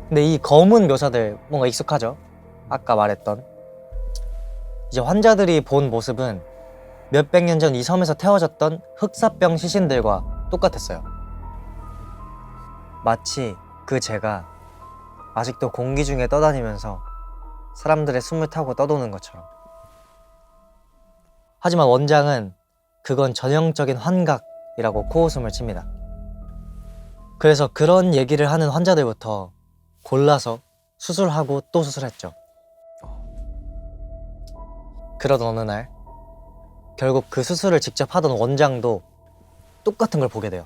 근데 이 검은 묘사들 뭔가 익숙하죠? 아까 말했던. 이제 환자들이 본 모습은 몇백 년 전 이 섬에서 태워졌던 흑사병 시신들과 똑같았어요. 마치 그 재가 아직도 공기 중에 떠다니면서 사람들의 숨을 타고 떠도는 것처럼. 하지만 원장은 그건 전형적인 환각이라고 코웃음을 칩니다. 그래서 그런 얘기를 하는 환자들부터 골라서 수술하고 또 수술했죠. 그러던 어느 날 결국 그 수술을 직접 하던 원장도 똑같은 걸 보게 돼요.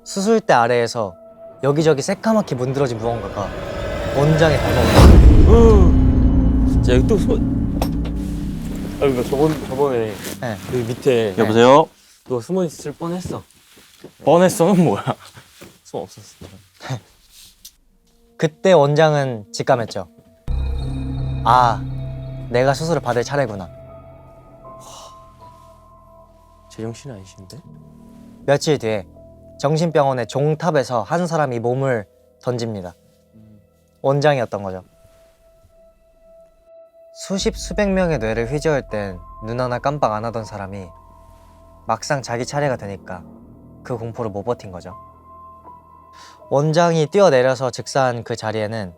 수술대 아래에서 여기저기 새까맣게 문드러진 무언가가 원장의 발목을. 진짜 여기 또 이거 저번에 네. 여기 밑에 여보세요? 너 숨어 있을 뻔했어. 뻔했어는 뭐야? 숨 없었어. 그때 원장은 직감했죠. 아, 내가 수술을 받을 차례구나. 제정신 아니신데? 며칠 뒤에 정신병원의 종탑에서 한 사람이 몸을 던집니다. 원장이었던 거죠. 수십 수백 명의 뇌를 휘저을 땐 눈 하나 깜빡 안 하던 사람이 막상 자기 차례가 되니까 그 공포를 못 버틴 거죠. 원장이 뛰어내려서 즉사한 그 자리에는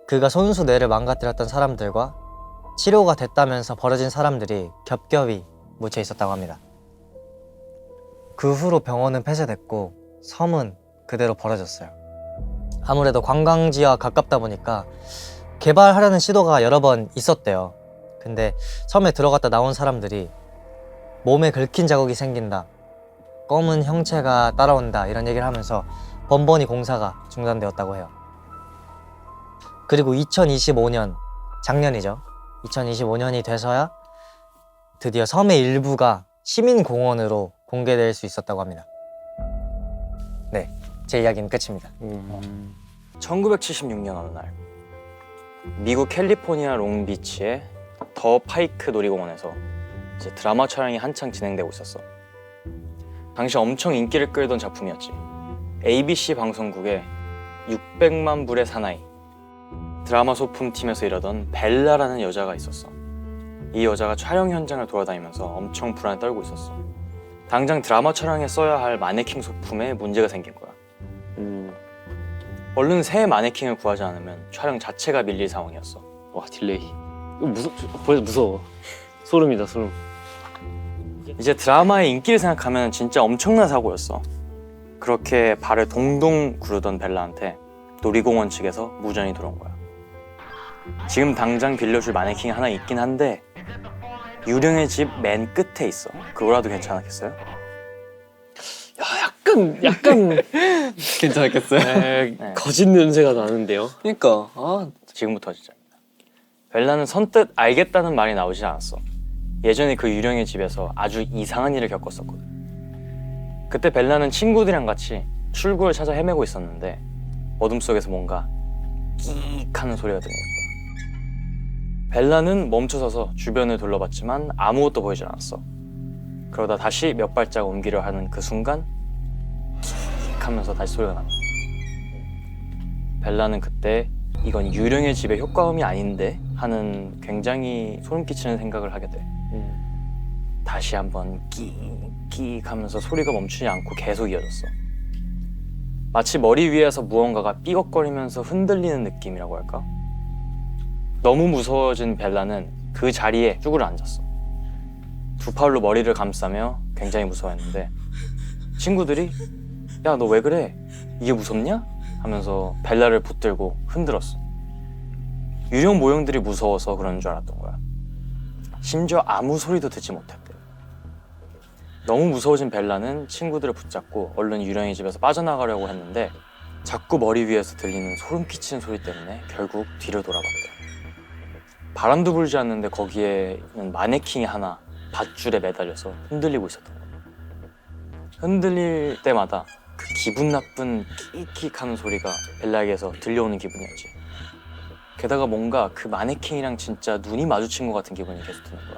그가 손수 뇌를 망가뜨렸던 사람들과 치료가 됐다면서 버려진 사람들이 겹겹이 묻혀 있었다고 합니다. 그 후로 병원은 폐쇄됐고 섬은 그대로 버려졌어요. 아무래도 관광지와 가깝다 보니까 개발하려는 시도가 여러 번 있었대요. 근데 섬에 들어갔다 나온 사람들이 몸에 긁힌 자국이 생긴다, 검은 형체가 따라온다 이런 얘기를 하면서 번번이 공사가 중단되었다고 해요. 그리고 2025년, 작년이죠. 2025년이 돼서야 드디어 섬의 일부가 시민공원으로 공개될 수 있었다고 합니다. 네, 제 이야기는 끝입니다. 1976년 어느 날 미국 캘리포니아 롱비치의 더 파이크 놀이공원에서 이제 드라마 촬영이 한창 진행되고 있었어. 당시 엄청 인기를 끌던 작품이었지. ABC 방송국의 600만 불의 사나이, 드라마 소품팀에서 일하던 벨라라는 여자가 있었어. 이 여자가 촬영 현장을 돌아다니면서 엄청 불안에 떨고 있었어. 당장 드라마 촬영에 써야 할 마네킹 소품에 문제가 생긴 거야. 얼른 새 마네킹을 구하지 않으면 촬영 자체가 밀릴 상황이었어. 와 딜레이. 이거 벌써 무서워. 소름이다 소름. 이제 드라마의 인기를 생각하면 진짜 엄청난 사고였어. 그렇게 발을 동동 구르던 벨라한테 놀이공원 측에서 무전이 들어온 거야. 지금 당장 빌려줄 마네킹이 하나 있긴 한데 유령의 집 맨 끝에 있어. 그거라도 괜찮았겠어요? 약간 괜찮았겠어요? 네. 거짓 냄새가 나는데요. 그러니까 지금부터 시작입니다. 벨라는 선뜻 알겠다는 말이 나오지 않았어. 예전에 그 유령의 집에서 아주 이상한 일을 겪었었거든. 그때 벨라는 친구들이랑 같이 출구를 찾아 헤매고 있었는데 어둠 속에서 뭔가 끼익 하는 소리가 들리는 거야. 벨라는 멈춰서서 주변을 둘러봤지만 아무것도 보이지 않았어. 그러다 다시 몇 발짝 옮기려 하는 그 순간 끼익 하면서 다시 소리가 나. 벨라는 그때 이건 유령의 집의 효과음이 아닌데 하는 굉장히 소름 끼치는 생각을 하게 돼. 다시 한번 끼익 하면서 소리가 멈추지 않고 계속 이어졌어. 마치 머리 위에서 무언가가 삐걱거리면서 흔들리는 느낌이라고 할까? 너무 무서워진 벨라는 그 자리에 쭈그려 앉았어. 두 팔로 머리를 감싸며 굉장히 무서워했는데 친구들이 야, 너 왜 그래? 이게 무섭냐? 하면서 벨라를 붙들고 흔들었어. 유령 모형들이 무서워서 그런 줄 알았던 거야. 심지어 아무 소리도 듣지 못했대. 너무 무서워진 벨라는 친구들을 붙잡고 얼른 유령의 집에서 빠져나가려고 했는데 자꾸 머리 위에서 들리는 소름 끼치는 소리 때문에 결국 뒤를 돌아봤대. 바람도 불지 않는데 거기에는 마네킹이 하나 밧줄에 매달려서 흔들리고 있었던 거야. 흔들릴 때마다 그 기분 나쁜 킥킥 하는 소리가 벨라에게서 들려오는 기분이었지. 게다가 뭔가 그 마네킹이랑 진짜 눈이 마주친 것 같은 기분이 계속 드는 거야.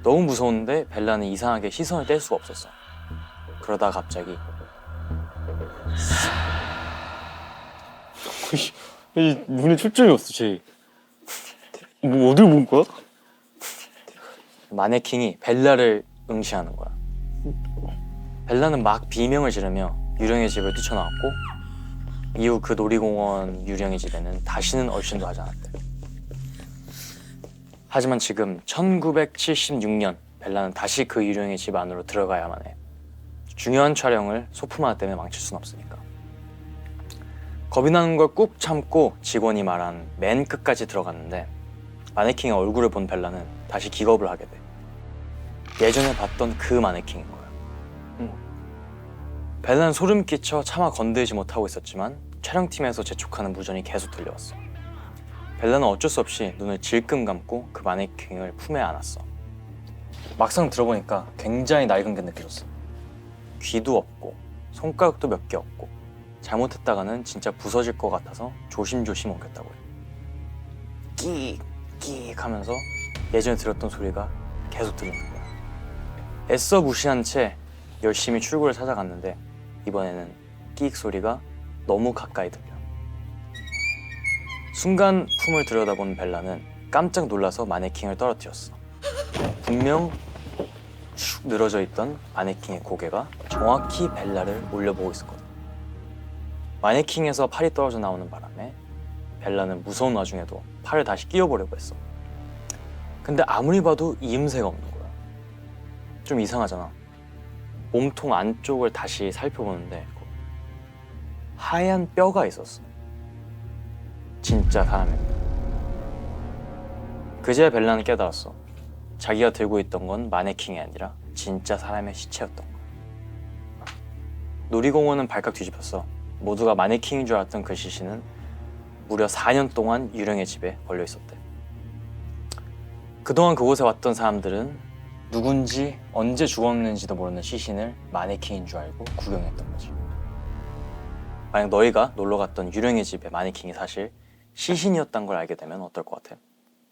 너무 무서운데 벨라는 이상하게 시선을 뗄 수가 없었어. 그러다 갑자기 이 눈에 초점이 없어 쟤. 뭐 어딜 본 거야? 마네킹이 벨라를 응시하는 거야. 벨라는 막 비명을 지르며 유령의 집을 뛰쳐나왔고 이후 그 놀이공원 유령의 집에는 다시는 얼씬도 하지 않았대. 하지만 지금 1976년 벨라는 다시 그 유령의 집 안으로 들어가야만 해. 중요한 촬영을 소품 하나 때문에 망칠 순 없으니까. 겁이 나는 걸 꾹 참고 직원이 말한 맨 끝까지 들어갔는데 마네킹의 얼굴을 본 벨라는 다시 기겁을 하게 돼. 예전에 봤던 그 마네킹인 거야. 벨라는 소름 끼쳐 차마 건들지 못하고 있었지만 촬영팀에서 재촉하는 무전이 계속 들려왔어. 벨라는 어쩔 수 없이 눈을 질끔 감고 그 마네킹을 품에 안았어. 막상 들어보니까 굉장히 낡은 게 느껴졌어. 귀도 없고 손가락도 몇 개 없고 잘못했다가는 진짜 부서질 것 같아서 조심조심 옮겼다고 해. 끼익 하면서 예전에 들었던 소리가 계속 들리는 거야. 애써 무시한 채 열심히 출구를 찾아갔는데 이번에는 끼익 소리가 너무 가까이 들려. 순간 품을 들여다본 벨라는 깜짝 놀라서 마네킹을 떨어뜨렸어. 분명 축 늘어져 있던 마네킹의 고개가 정확히 벨라를 올려보고 있었거든. 마네킹에서 팔이 떨어져 나오는 바람에 벨라는 무서운 와중에도 팔을 다시 끼워보려고 했어. 근데 아무리 봐도 이음새가 없는 거야. 좀 이상하잖아. 몸통 안쪽을 다시 살펴보는데 하얀 뼈가 있었어. 진짜 사람입니다. 그제야 벨라는 깨달았어. 자기가 들고 있던 건 마네킹이 아니라 진짜 사람의 시체였던 거야. 놀이공원은 발칵 뒤집혔어. 모두가 마네킹인 줄 알았던 그 시신은 무려 4년 동안 유령의 집에 걸려 있었대. 그동안 그곳에 왔던 사람들은 누군지 언제 죽었는지도 모르는 시신을 마네킹인 줄 알고 구경했던 거지. 만약 너희가 놀러 갔던 유령의 집의 마네킹이 사실 시신이었던 걸 알게 되면 어떨 것 같아?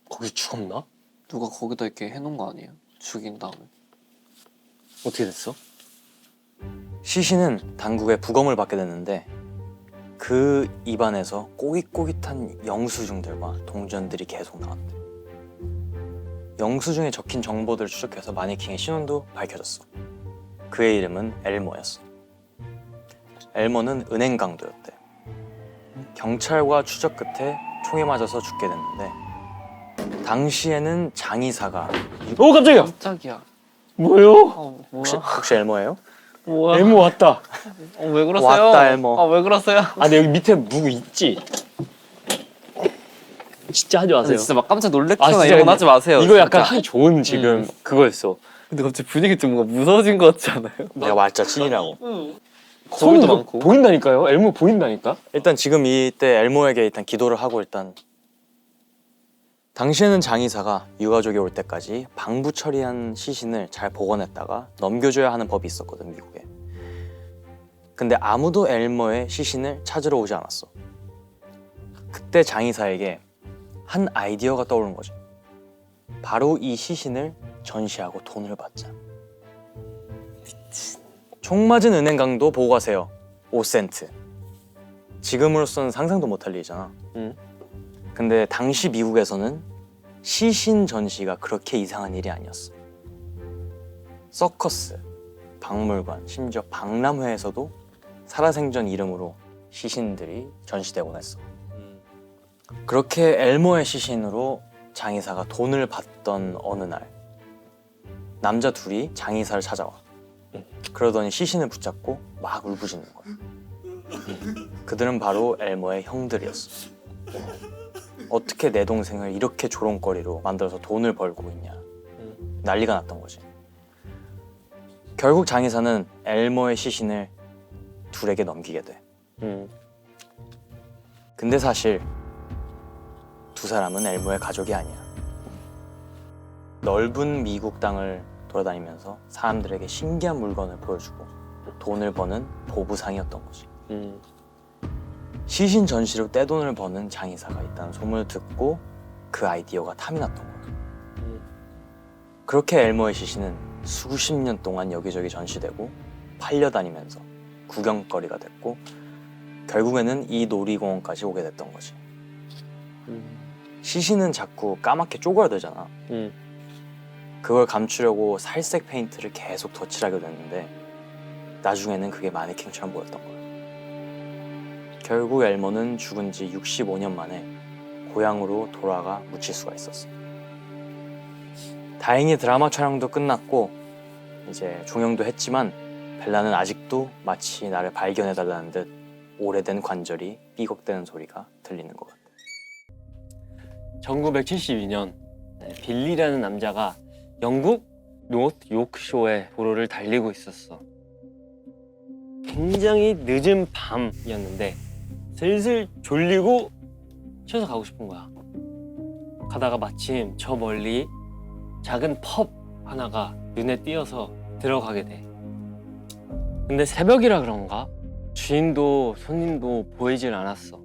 거기 죽었나? 누가 거기다 이렇게 해놓은 거 아니에요? 죽인 다음에. 어떻게 됐어? 시신은 당국의 부검을 받게 됐는데 그 입안에서 꼬깃꼬깃한 영수증들과 동전들이 계속 나왔대. 영수증에 적힌 정보들을 추적해서 마네킹의 신원도 밝혀졌어. 그의 이름은 엘모였어. 엘모는 은행 강도였대. 경찰과 추적 끝에 총에 맞아서 죽게 됐는데 당시에는 장의사가 오 깜짝이야. 깜짝이야. 뭐요? 혹시 엘모예요? 뭐야? 엘모 왔다. 왜 그러세요? 왔다, 엘모. 왜 그러세요? 아 근데 여기 밑에 누구 있지? 진짜 하지 마세요. 진짜 막 깜짝 놀래키거나 아, 진짜 이런 건 근데 하지 마세요. 이거 약간 진짜. 하기 좋은 지금 그거였어. 근데 갑자기 분위기 좀 뭔가 무서워진 것 같지 않아요? 내가 말자 찐이라고. 거울도 이거 많고. 보인다니까요? 엘모 보인다니까? 일단 지금 이때 엘모에게 일단 기도를 하고 일단 당시에는 장의사가 유가족이 올 때까지 방부 처리한 시신을 잘 보관했다가 넘겨줘야 하는 법이 있었거든, 미국에. 근데 아무도 엘모의 시신을 찾으러 오지 않았어. 그때 장의사에게 한 아이디어가 떠오른 거지. 바로 이 시신을 전시하고 돈을 받자. 총 맞은 은행 강도 보고 가세요. 5센트. 지금으로서는 상상도 못할 일이잖아. 근데 당시 미국에서는 시신 전시가 그렇게 이상한 일이 아니었어. 서커스, 박물관, 심지어 박람회에서도 살아생전 이름으로 시신들이 전시되곤 했어. 그렇게 엘모의 시신으로 장의사가 돈을 받던 어느 날 남자 둘이 장의사를 찾아와. 그러더니 시신을 붙잡고 막 울부짖는 거야. 그들은 바로 엘모의 형들이었어. 어떻게 내 동생을 이렇게 조롱거리로 만들어서 돈을 벌고 있냐. 난리가 났던 거지. 결국 장의사는 엘모의 시신을 둘에게 넘기게 돼. 근데 사실 두 사람은 엘모의 가족이 아니야. 넓은 미국 땅을 돌아다니면서 사람들에게 신기한 물건을 보여주고 돈을 버는 보부상이었던 거지. 시신 전시로 떼돈을 버는 장의사가 있다는 소문을 듣고 그 아이디어가 탐이 났던 거야. 그렇게 엘모의 시신은 수십 년 동안 여기저기 전시되고 팔려다니면서 구경거리가 됐고 결국에는 이 놀이공원까지 오게 됐던 거지. 시신은 자꾸 까맣게 쪼그라들잖아. 그걸 감추려고 살색 페인트를 계속 덧칠하게 됐는데 나중에는 그게 마네킹처럼 보였던 거야. 결국 엘모는 죽은 지 65년 만에 고향으로 돌아가 묻힐 수가 있었어. 다행히 드라마 촬영도 끝났고 이제 종영도 했지만 벨라는 아직도 마치 나를 발견해달라는 듯 오래된 관절이 삐걱대는 소리가 들리는 것 같아. 1972년 빌리라는 남자가 영국 노트 요크쇼의 도로를 달리고 있었어. 굉장히 늦은 밤이었는데 슬슬 졸리고 쉬어서 가고 싶은 거야. 가다가 마침 저 멀리 작은 펍 하나가 눈에 띄어서 들어가게 돼. 근데 새벽이라 그런가 주인도 손님도 보이질 않았어.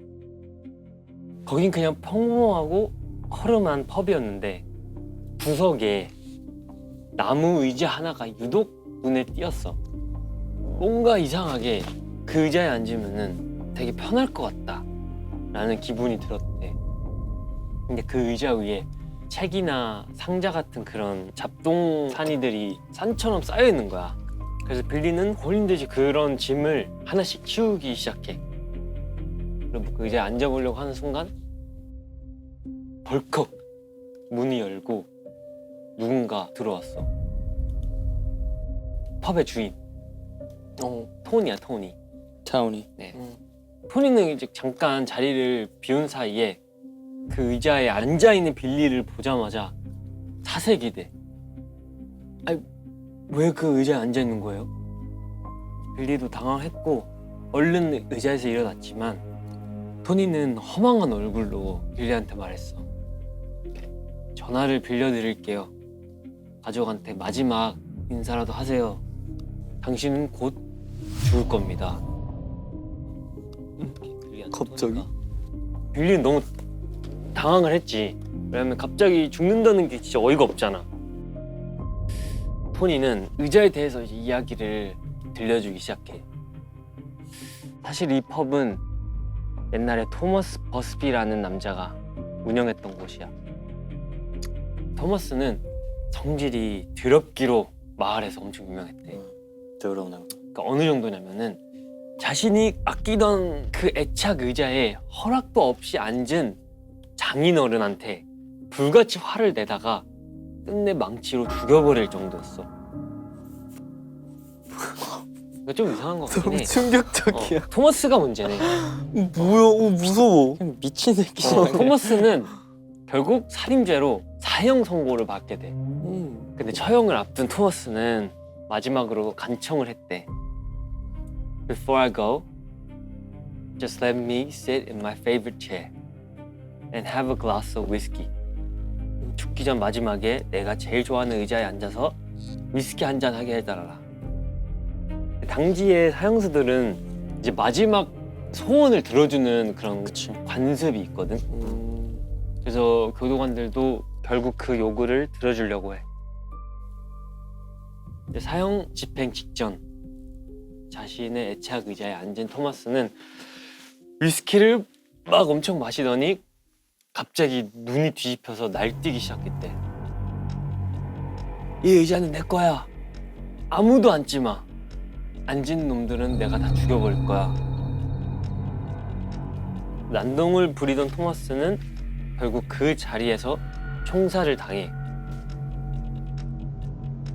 거긴 그냥 평범하고 허름한 펍이었는데 구석에 나무 의자 하나가 유독 눈에 띄었어. 뭔가 이상하게 그 의자에 앉으면은 되게 편할 것 같다 라는 기분이 들었대. 근데 그 의자 위에 책이나 상자 같은 그런 잡동 사니들이 산처럼 쌓여 있는 거야. 그래서 빌리는 홀린 듯이 그런 짐을 하나씩 치우기 시작해. 그리고 그 의자에 앉아보려고 하는 순간 벌컥 문이 열고 누군가 들어왔어. 펍의 주인. 토니야, 토니. 타운이. 네. 토니는 이제 잠깐 자리를 비운 사이에 그 의자에 앉아 있는 빌리를 보자마자 사색이 돼. 아니, 왜 그 의자에 앉아 있는 거예요? 빌리도 당황했고 얼른 의자에서 일어났지만 토니는 허망한 얼굴로 빌리한테 말했어. 전화를 빌려드릴게요. 가족한테 마지막 인사라도 하세요. 당신은 곧 죽을 겁니다. 갑자기? 빌리는 너무 당황을 했지. 왜냐면 갑자기 죽는다는 게 진짜 어이가 없잖아. 토니는 의자에 대해서 이제 이야기를 들려주기 시작해. 사실 이 펍은 옛날에 토머스 버스비라는 남자가 운영했던 곳이야. 토머스는 성질이 더럽기로 마을에서 엄청 유명했대. 더러우네. 그러니까 어느 정도냐면은 자신이 아끼던 그 애착 의자에 허락도 없이 앉은 장인어른한테 불같이 화를 내다가 끝내 망치로 죽여버릴 정도였어. 그러니까 좀 이상한 것 같긴 해. 충격적이야. 토머스가 문제네. 뭐야? 무서워. 미친 새끼야. 토머스는 결국 살인죄로 사형 선고를 받게 돼. 근데 처형을 앞둔 토머스는 마지막으로 간청을 했대. Before I go, just let me sit in my favorite chair and have a glass of whiskey. 죽기 전 마지막에 내가 제일 좋아하는 의자에 앉아서 위스키 한 잔 하게 해달라. 당시의 사형수들은 이제 마지막 소원을 들어주는 그런 관습이 있거든. 그래서 교도관들도 결국 그 요구를 들어주려고 해. 이제 사형 집행 직전 자신의 애착 의자에 앉은 토마스는 위스키를 막 엄청 마시더니 갑자기 눈이 뒤집혀서 날뛰기 시작했대. 이 의자는 내 거야. 아무도 앉지 마. 앉은 놈들은 내가 다 죽여버릴 거야. 난동을 부리던 토마스는 결국 그 자리에서 총살을 당해.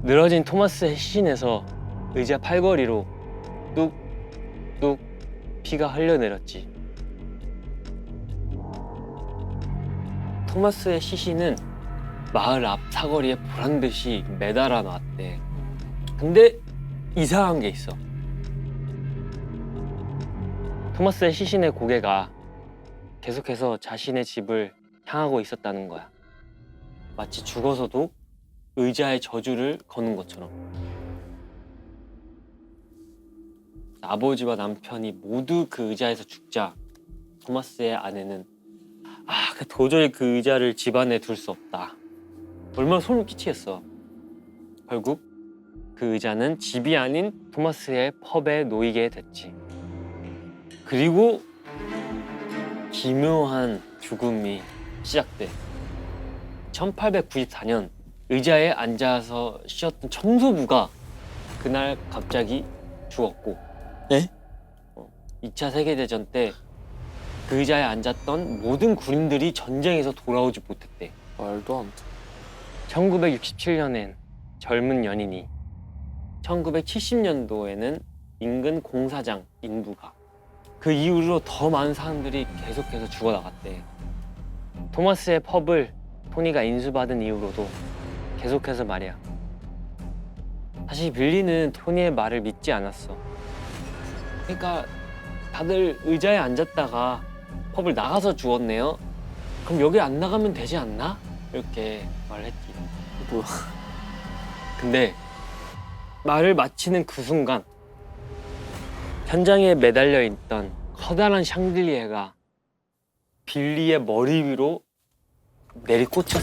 늘어진 토마스의 시신에서 의자 팔걸이로 뚝뚝 피가 흘러내렸지. 토마스의 시신은 마을 앞 사거리에 보란듯이 매달아 놨대. 근데 이상한 게 있어. 토마스의 시신의 고개가 계속해서 자신의 집을 향하고 있었다는 거야. 마치 죽어서도 의자의 저주를 거는 것처럼. 아버지와 남편이 모두 그 의자에서 죽자 토마스의 아내는 도저히 그 의자를 집안에 둘 수 없다. 얼마나 소름 끼치겠어. 결국 그 의자는 집이 아닌 토마스의 펍에 놓이게 됐지. 그리고 기묘한 죽음이 시작돼. 1894년 의자에 앉아서 쉬었던 청소부가 그날 갑자기 죽었고, 에? 2차 세계대전 때 그 의자에 앉았던 모든 군인들이 전쟁에서 돌아오지 못했대. 말도 안 돼. 1967년엔 젊은 연인이, 1970년도에는 인근 공사장 인부가, 그 이후로 더 많은 사람들이 계속해서 죽어나갔대. 토마스의 펍을 토니가 인수받은 이후로도 계속해서 말이야. 사실 빌리는 토니의 말을 믿지 않았어. 그러니까 다들 의자에 앉았다가 펍을 나가서 죽었네요. 그럼 여기 안 나가면 되지 않나? 이렇게 말했지. 뭐야? 근데 말을 마치는 그 순간 현장에 매달려 있던 커다란 샹들리에가 빌리의 머리 위로 내리꽂혔어.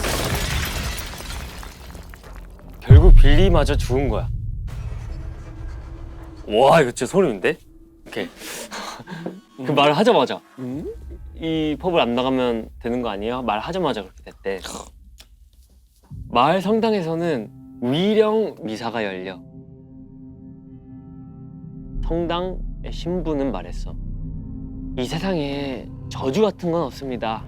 결국 빌리마저 죽은 거야. 와, 이거 진짜 소름인데? 이렇게 그 말을 하자마자 이 펍을 안 나가면 되는 거 아니에요? 말하자마자 그렇게 됐대. 마을 성당에서는 위령 미사가 열려 성당의 신부는 말했어. 이 세상에 저주 같은 건 없습니다.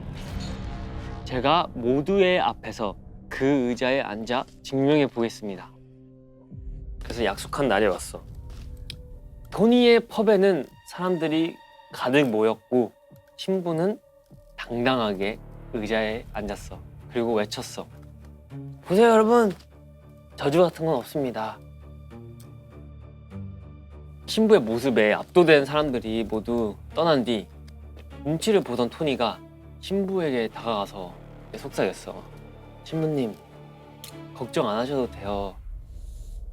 제가 모두의 앞에서 그 의자에 앉아 증명해 보겠습니다. 그래서 약속한 날이 왔어. 토니의 펍에는 사람들이 가득 모였고 신부는 당당하게 의자에 앉았어. 그리고 외쳤어. 보세요 여러분, 저주 같은 건 없습니다. 신부의 모습에 압도된 사람들이 모두 떠난 뒤 눈치를 보던 토니가 신부에게 다가가서 속삭였어. 신부님, 걱정 안 하셔도 돼요.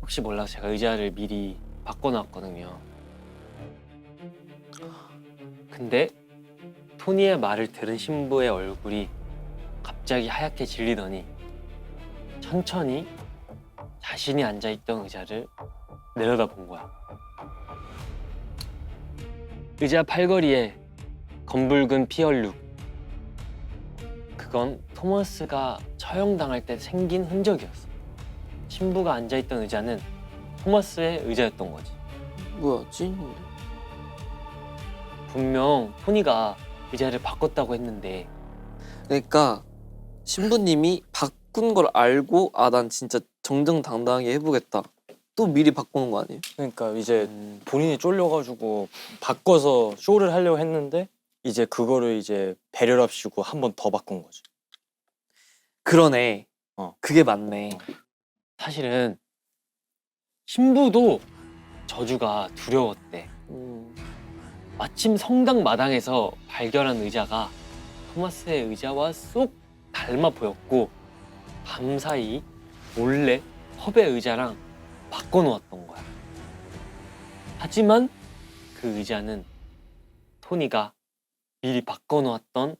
혹시 몰라서 제가 의자를 미리 바꿔놨거든요. 근데 토니의 말을 들은 신부의 얼굴이 갑자기 하얗게 질리더니 천천히 자신이 앉아있던 의자를 내려다본 거야. 의자 팔걸이에 검붉은 피얼룩. 그건 토머스가 처형당할 때 생긴 흔적이었어. 신부가 앉아있던 의자는 토머스의 의자였던 거지. 뭐였지? 분명 토니가 의자를 바꿨다고 했는데 그러니까 신부님이 바꾼 걸 알고 아 난 진짜 정정당당하게 해보겠다. 또 미리 바꾸는 거 아니에요? 그러니까 이제 본인이 쫄려가지고 바꿔서 쇼를 하려고 했는데 이제 그거를 이제 배려랍시고 한 번 더 바꾼 거지. 그러네. 어. 그게 맞네. 사실은 신부도 저주가 두려웠대. 마침 성당 마당에서 발견한 의자가 토마스의 의자와 쏙 닮아 보였고 밤사이 몰래 펍의 의자랑 바꿔놓았던 거야. 하지만 그 의자는 토니가 미리 바꿔놓았던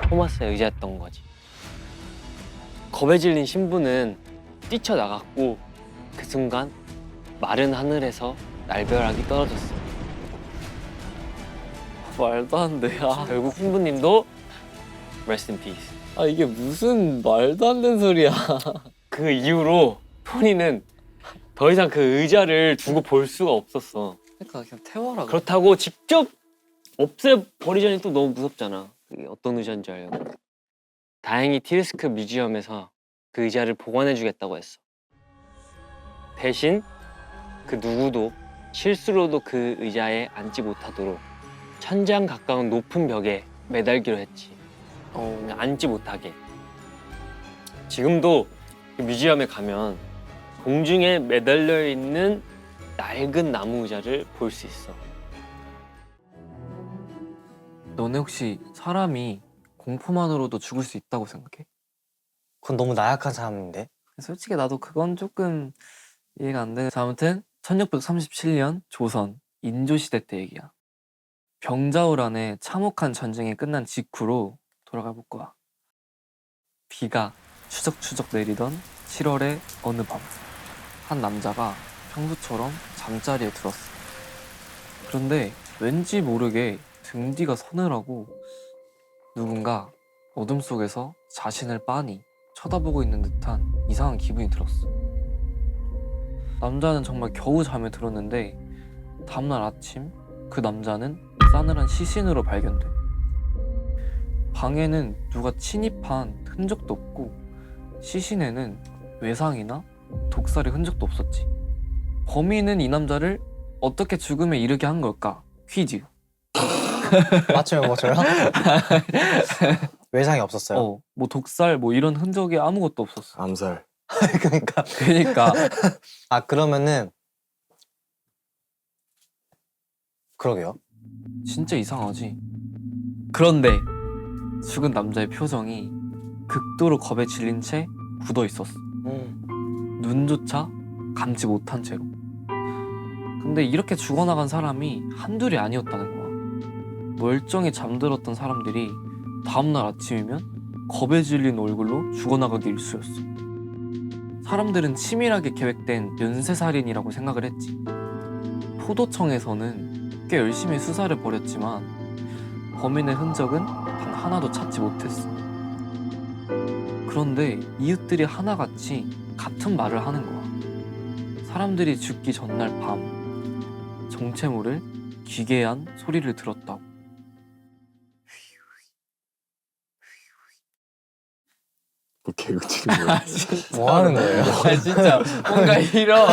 토마스의 의자였던 거지. 겁에 질린 신부는 뛰쳐나갔고 그 순간 마른 하늘에서 날벼락이 떨어졌어. 말도 안 돼. 결국 신부님도 rest in peace. 아 이게 무슨 말도 안 되는 소리야. 그 이후로 토니는 더 이상 그 의자를 두고 볼 수가 없었어. 그러니까 그냥 태워라. 그렇다고 직접 없애버리자니 또 너무 무섭잖아. 그게 어떤 의자인지 알려고. 다행히 티르스크 뮤지엄에서 그 의자를 보관해주겠다고 했어. 대신 그 누구도 실수로도 그 의자에 앉지 못하도록 천장 가까운 높은 벽에 매달기로 했지. 그냥 앉지 못하게. 지금도 그 뮤지엄에 가면 공중에 매달려 있는 낡은 나무 의자를 볼 수 있어. 너네 혹시 사람이 공포만으로도 죽을 수 있다고 생각해? 그건 너무 나약한 사람인데. 솔직히 나도 그건 조금 이해가 안 돼. 자, 아무튼 1637년 조선 인조시대 때 얘기야. 병자호란의 참혹한 전쟁이 끝난 직후로 돌아가 볼 거야. 비가 추적추적 내리던 7월의 어느 밤, 한 남자가 평소처럼 잠자리에 들었어. 그런데 왠지 모르게 등 뒤가 서늘하고 누군가 어둠 속에서 자신을 빤히 쳐다보고 있는 듯한 이상한 기분이 들었어. 남자는 정말 겨우 잠에 들었는데 다음날 아침 그 남자는 싸늘한 시신으로 발견돼. 방에는 누가 침입한 흔적도 없고 시신에는 외상이나 독살의 흔적도 없었지. 범인은 이 남자를 어떻게 죽음에 이르게 한 걸까? 퀴즈. 맞춰요, 맞춰요. 외상이 없었어요. 뭐 독살 뭐 이런 흔적이 아무것도 없었어. 암살. 그러니까. 아, 그러면은 그러게요. 진짜 이상하지. 그런데 죽은 남자의 표정이 극도로 겁에 질린 채 굳어 있었어. 눈조차 감지 못한 채로. 근데 이렇게 죽어나간 사람이 한둘이 아니었다는 거야. 멀쩡히 잠들었던 사람들이 다음날 아침이면 겁에 질린 얼굴로 죽어나가기 일쑤였어. 사람들은 치밀하게 계획된 연쇄살인이라고 생각을 했지. 포도청에서는 꽤 열심히 수사를 벌였지만 범인의 흔적은 단 하나도 찾지 못했어. 그런데 이웃들이 하나같이 같은 말을 하는 거야. 사람들이 죽기 전날 밤 정체 모를 기괴한 소리를 들었다고. 뭐 개그 치는 거야. 뭐 하는 거예요? 아 진짜 뭔가 이런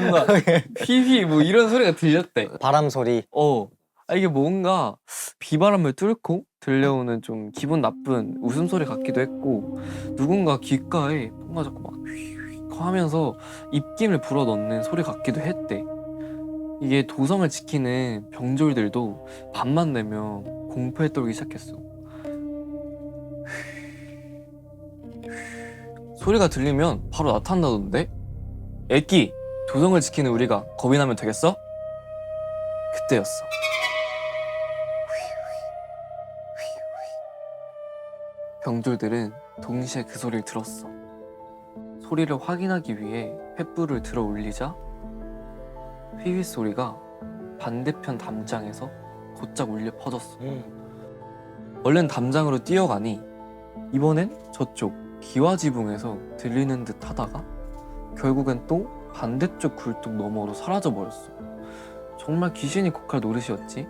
뭔가 휘휘 뭐 이런 소리가 들렸대. 바람 소리. 이게 뭔가 비바람을 뚫고 들려오는 좀 기분 나쁜 웃음소리 같기도 했고, 누군가 귓가에 뭔가 자꾸 막 휘휘 하면서 입김을 불어넣는 소리 같기도 했대. 이게 도성을 지키는 병졸들도 밤만 되면 공포에 떨기 시작했어. 소리가 들리면 바로 나타난다던데? 애끼, 도성을 지키는 우리가 겁이 나면 되겠어? 그때였어. 병졸들은 동시에 그 소리를 들었어. 소리를 확인하기 위해 횃불을 들어 올리자 휘휘 소리가 반대편 담장에서 곧장 울려 퍼졌어. 얼른 담장으로 뛰어가니 이번엔 저쪽 기와지붕에서 들리는 듯 하다가 결국엔 또 반대쪽 굴뚝 너머로 사라져버렸어. 정말 귀신이 곡할 노릇이었지.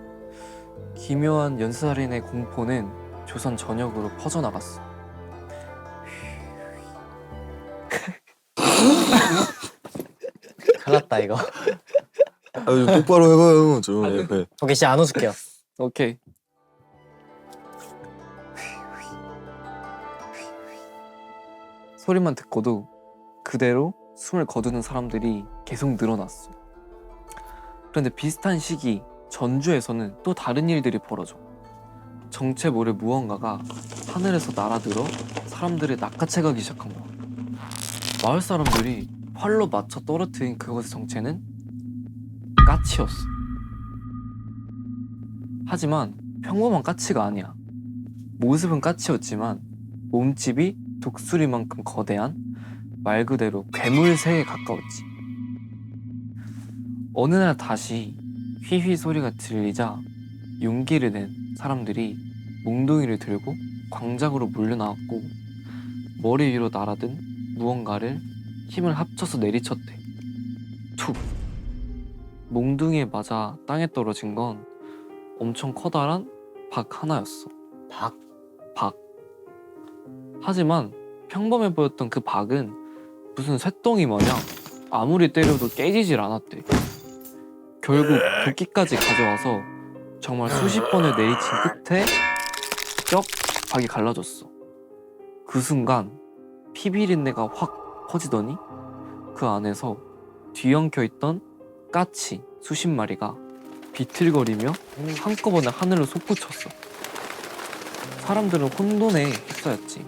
기묘한 연쇄살인의 공포는 조선 전역으로 퍼져나갔어. 큰일 났다 이거. 좀 똑바로 해봐요. 좀 옆에. 도끼 씨 안 웃을게요. 오케이. 소리만 듣고도 그대로 숨을 거두는 사람들이 계속 늘어났어. 그런데 비슷한 시기 전주에서는 또 다른 일들이 벌어져. 정체 모를 무언가가 하늘에서 날아들어 사람들을 낚아채가기 시작한 거야. 마을 사람들이 활로 맞춰 떨어뜨린 그것의 정체는 까치였어. 하지만 평범한 까치가 아니야. 모습은 까치였지만 몸집이 독수리만큼 거대한 말 그대로 괴물새에 가까웠지. 어느 날 다시 휘휘 소리가 들리자 용기를 낸 사람들이 몽둥이를 들고 광장으로 몰려나왔고 머리 위로 날아든 무언가를 힘을 합쳐서 내리쳤대. 툭! 몽둥이에 맞아 땅에 떨어진 건 엄청 커다란 박 하나였어. 박? 박. 하지만 평범해 보였던 그 박은 무슨 쇳덩이 마냥 아무리 때려도 깨지질 않았대. 결국 도끼까지 가져와서 정말 수십 번을 내리친 끝에 쩍 박이 갈라졌어. 그 순간 피비린내가 확 퍼지더니 그 안에서 뒤엉켜 있던 까치 수십 마리가 비틀거리며 한꺼번에 하늘로 솟구쳤어. 사람들은 혼돈에 휩싸였지.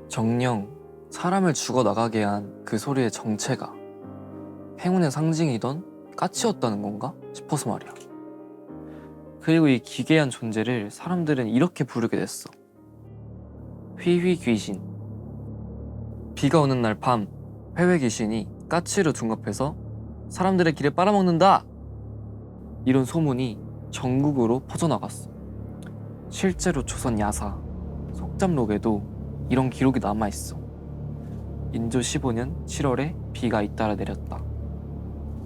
정녕 사람을 죽어나가게 한 그 소리의 정체가 행운의 상징이던 까치였다는 건가 싶어서 말이야. 그리고 이 기괴한 존재를 사람들은 이렇게 부르게 됐어. 휘휘 귀신. 비가 오는 날 밤 회외 귀신이 까치로 둔갑해서 사람들의 길을 빨아먹는다! 이런 소문이 전국으로 퍼져나갔어. 실제로 조선 야사 속담록에도 이런 기록이 남아있어. 인조 15년 7월에 비가 잇따라 내렸다.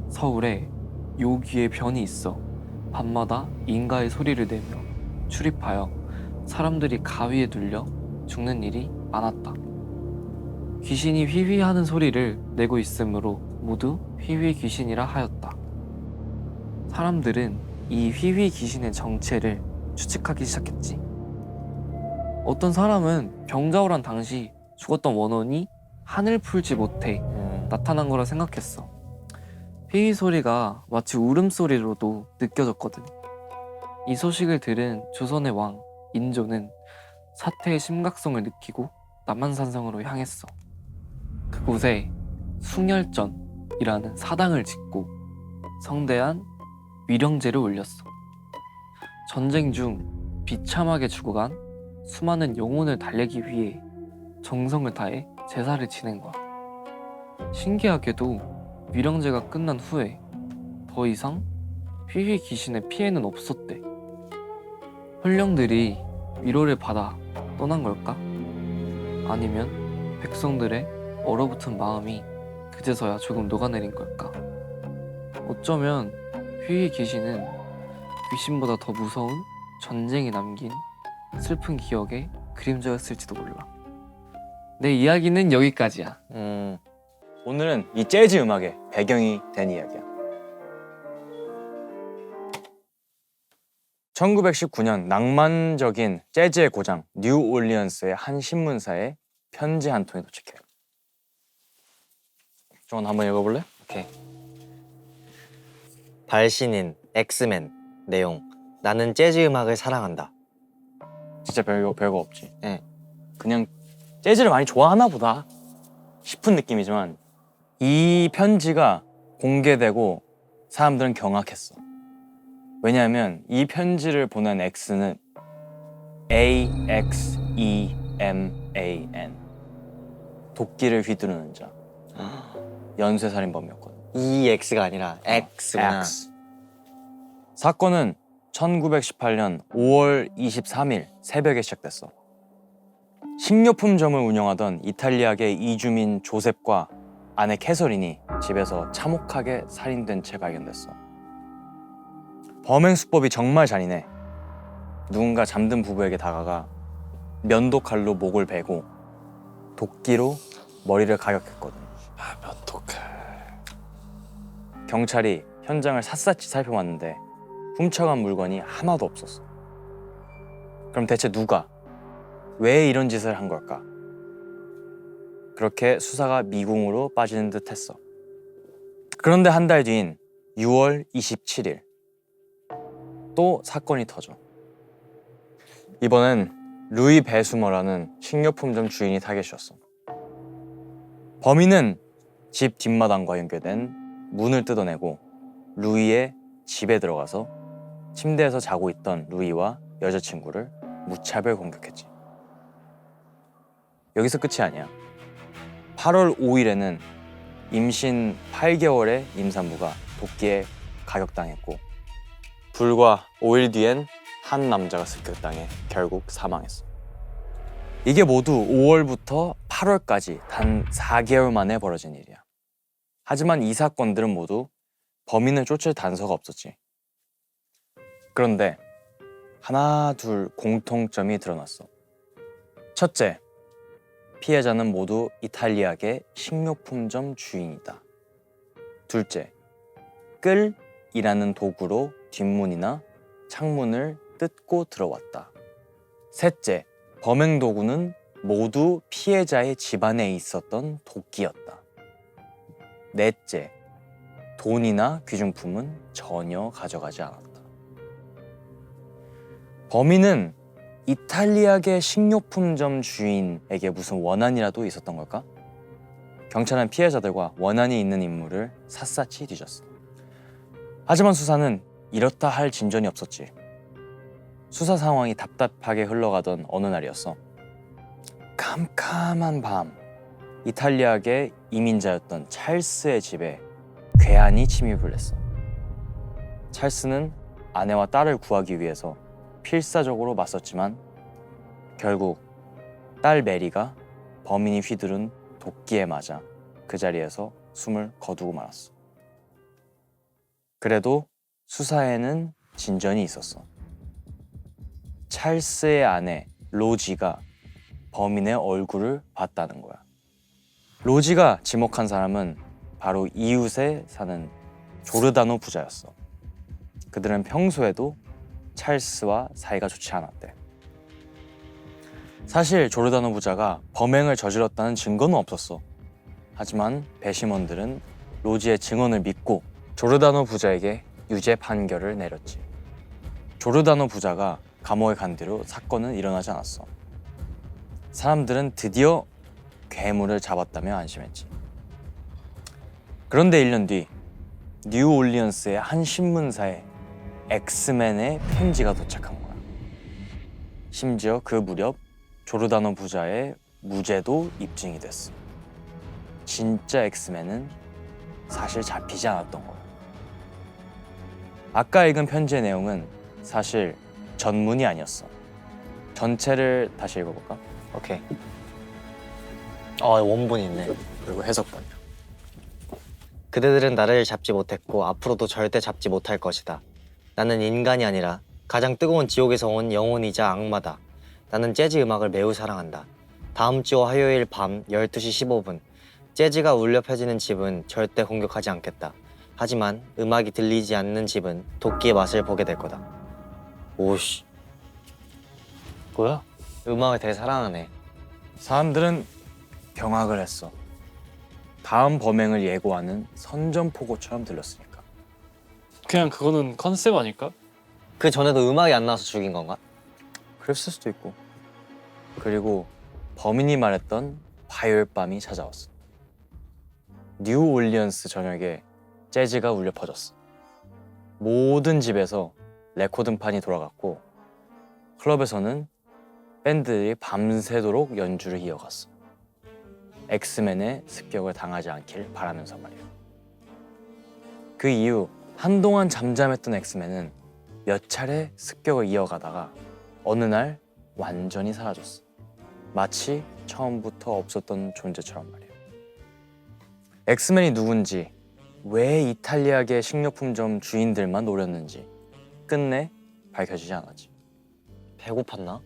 서울에 요귀의 변이 있어 밤마다 인가의 소리를 내며 출입하여 사람들이 가위에 눌려 죽는 일이 많았다. 귀신이 휘휘하는 소리를 내고 있으므로 모두 휘휘 귀신이라 하였다. 사람들은 이 휘휘 귀신의 정체를 추측하기 시작했지. 어떤 사람은 병자호란 당시 죽었던 원혼이 한을 풀지 못해 나타난 거라 생각했어. 휘휘 소리가 마치 울음소리로도 느껴졌거든. 이 소식을 들은 조선의 왕 인조는 사태의 심각성을 느끼고 남한산성으로 향했어. 그곳에 숭열전이라는 사당을 짓고 성대한 위령제를 올렸어. 전쟁 중 비참하게 죽어간 수많은 영혼을 달래기 위해 정성을 다해 제사를 지낸 거야. 신기하게도 위령제가 끝난 후에 더 이상 휘휘 귀신의 피해는 없었대. 혼령들이 위로를 받아 떠난 걸까? 아니면 백성들의 얼어붙은 마음이 그제서야 조금 녹아내린 걸까? 어쩌면 휘의 귀신은 귀신보다 더 무서운 전쟁이 남긴 슬픈 기억의 그림자였을지도 몰라. 내 이야기는 여기까지야. 오늘은 이 재즈 음악의 배경이 된 이야기야. 1919년 낭만적인 재즈의 고장 뉴올리언스의 한 신문사에 편지 한 통이 도착해. 정원 한번 읽어볼래? 오케이. 발신인 엑스맨 내용. 나는 재즈 음악을 사랑한다. 진짜 별거 없지. 네. 그냥 재즈를 많이 좋아하나 보다 싶은 느낌이지만 이 편지가 공개되고 사람들은 경악했어. 왜냐하면 이 편지를 보낸 X는 AXEMAN 도끼를 휘두르는 자 연쇄살인범이었거든. EX가 아니라 X구나. X. 사건은 1918년 5월 23일 새벽에 시작됐어. 식료품점을 운영하던 이탈리아계 이주민 조셉과 아내 캐서린이 집에서 참혹하게 살인된 채 발견됐어. 범행 수법이 정말 잔인해. 누군가 잠든 부부에게 다가가 면도칼로 목을 베고 도끼로 머리를 가격했거든. 면도칼. 경찰이 현장을 샅샅이 살펴봤는데 훔쳐간 물건이 하나도 없었어. 그럼 대체 누가 왜 이런 짓을 한 걸까? 그렇게 수사가 미궁으로 빠지는 듯 했어. 그런데 한 달 뒤인 6월 27일 또 사건이 터져. 이번엔 루이 베수머라는 식료품점 주인이 타겟이었어. 범인은 집 뒷마당과 연결된 문을 뜯어내고 루이의 집에 들어가서 침대에서 자고 있던 루이와 여자친구를 무차별 공격했지. 여기서 끝이 아니야. 8월 5일에는 임신 8개월의 임산부가 도끼에 가격당했고 불과 5일 뒤엔 한 남자가 습격당해 결국 사망했어. 이게 모두 5월부터 8월까지 단 4개월 만에 벌어진 일이야. 하지만 이 사건들은 모두 범인을 쫓을 단서가 없었지. 그런데 하나 둘 공통점이 드러났어. 첫째, 피해자는 모두 이탈리아계 식료품점 주인이다. 둘째, 끌이라는 도구로 뒷문이나 창문을 뜯고 들어왔다. 셋째, 범행 도구는 모두 피해자의 집안에 있었던 도끼였다. 넷째, 돈이나 귀중품은 전혀 가져가지 않았다. 범인은 이탈리아계 식료품점 주인에게 무슨 원한이라도 있었던 걸까? 경찰은 피해자들과 원한이 있는 인물을 샅샅이 뒤졌어. 하지만 수사는 이렇다 할 진전이 없었지. 수사 상황이 답답하게 흘러가던 어느 날이었어. 캄캄한 밤, 이탈리아계 이민자였던 찰스의 집에 괴한이 침입을 했어. 찰스는 아내와 딸을 구하기 위해서 필사적으로 맞섰지만 결국 딸 메리가 범인이 휘두른 도끼에 맞아 그 자리에서 숨을 거두고 말았어. 그래도 수사에는 진전이 있었어. 찰스의 아내 로지가 범인의 얼굴을 봤다는 거야. 로지가 지목한 사람은 바로 이웃에 사는 조르다노 부자였어. 그들은 평소에도 찰스와 사이가 좋지 않았대. 사실 조르다노 부자가 범행을 저질렀다는 증거는 없었어. 하지만 배심원들은 로지의 증언을 믿고 조르다노 부자에게 유죄 판결을 내렸지. 조르다노 부자가 감옥에 간 뒤로 사건은 일어나지 않았어. 사람들은 드디어 괴물을 잡았다며 안심했지. 그런데 1년 뒤 뉴올리언스의 한 신문사에 엑스맨의 편지가 도착한 거야. 심지어 그 무렵 조르다노 부자의 무죄도 입증이 됐어. 진짜 엑스맨은 사실 잡히지 않았던 거야. 아까 읽은 편지의 내용은 사실 전문이 아니었어. 전체를 다시 읽어볼까? 오케이. 원본이 있네. 그리고 해석본이야. 그대들은 나를 잡지 못했고 앞으로도 절대 잡지 못할 것이다. 나는 인간이 아니라 가장 뜨거운 지옥에서 온 영혼이자 악마다. 나는 재즈 음악을 매우 사랑한다. 다음 주 화요일 밤 12시 15분 재즈가 울려 펴지는 집은 절대 공격하지 않겠다. 하지만 음악이 들리지 않는 집은 도끼의 맛을 보게 될 거다. 오씨, 뭐야? 음악을 되게 사랑하네. 사람들은 경악을 했어. 다음 범행을 예고하는 선전포고처럼 들렸으니까. 그냥 그거는 컨셉 아닐까? 그 전에도 음악이 안 나와서 죽인 건가? 그랬을 수도 있고. 그리고 범인이 말했던 화요일 밤이 찾아왔어. 뉴올리언스 전역에 재즈가 울려 퍼졌어. 모든 집에서 레코드판이 돌아갔고 클럽에서는 밴드들이 밤새도록 연주를 이어갔어. 엑스맨의 습격을 당하지 않길 바라면서 말이야. 그 이후 한동안 잠잠했던 엑스맨은 몇 차례 습격을 이어가다가 어느 날 완전히 사라졌어. 마치 처음부터 없었던 존재처럼 말이야. 엑스맨이 누군지, 왜 이탈리아계 식료품점 주인들만 노렸는지 끝내 밝혀지지 않았지. 배고팠나?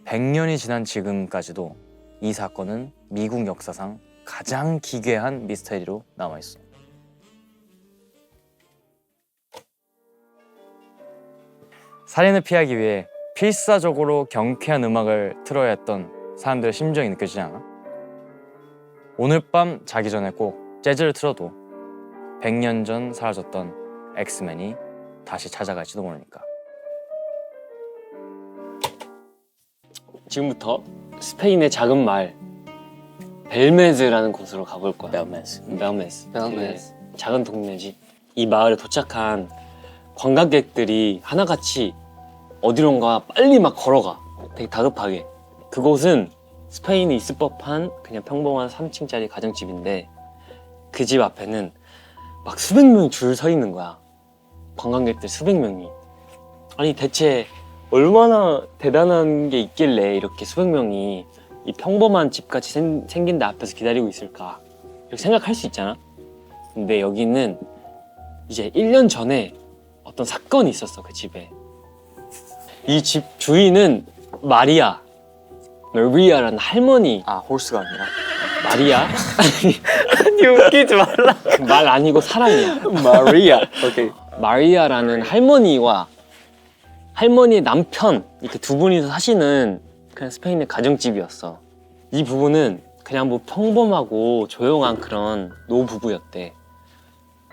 100년이 지난 지금까지도 이 사건은 미국 역사상 가장 기괴한 미스터리로 남아있어. 살인을 피하기 위해 필사적으로 경쾌한 음악을 틀어야 했던 사람들의 심정이 느껴지지 않아? 오늘 밤 자기 전에 꼭 재즈를 틀어도 100년 전 사라졌던 엑스맨이 다시 찾아갈지도 모르니까. 지금부터 스페인의 작은 마을 벨메즈라는 곳으로 가볼 거야. 벨메즈. 벨메즈. 벨메즈. 그 작은 동네지. 이 마을에 도착한 관광객들이 하나같이 어디론가 빨리 막 걸어가. 되게 다급하게. 그곳은 스페인에 있을 법한 그냥 평범한 3층짜리 가정집인데 그 집 앞에는 막 수백 명이 줄 서 있는 거야. 관광객들 수백 명이. 아니 대체 얼마나 대단한 게 있길래 이렇게 수백 명이 이 평범한 집같이 생긴 데 앞에서 기다리고 있을까 이렇게 생각할 수 있잖아. 근데 여기는 이제 1년 전에 어떤 사건이 있었어. 그 집에 이 집 주인은 마리아라는 할머니. 아, 홀스가 아니라? 마리아? 아니 웃기지 말라. 그 말 아니고 사람이야. 마리아. 오케이. 마리아라는 할머니와 할머니의 남편 이렇게 두 분이서 사시는 그냥 스페인의 가정집이었어. 이 부부는 그냥 뭐 평범하고 조용한 그런 노부부였대.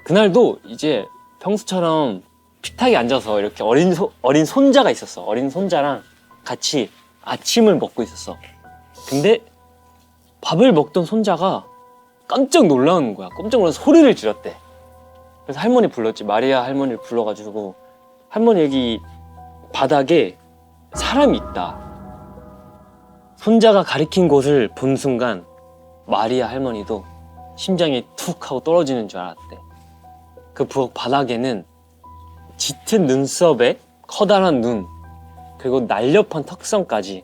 그날도 이제 평소처럼 식탁에 앉아서 이렇게 어린 손자가 있었어. 어린 손자랑 같이 아침을 먹고 있었어. 근데 밥을 먹던 손자가 깜짝 놀라는 거야. 깜짝 놀라서 소리를 질렀대. 그래서 할머니 불렀지. 마리아 할머니를 불러가지고 할머니 여기 바닥에 사람이 있다. 손자가 가리킨 곳을 본 순간 마리아 할머니도 심장이 툭 하고 떨어지는 줄 알았대. 그 부엌 바닥에는 짙은 눈썹에 커다란 눈 그리고 날렵한 턱선까지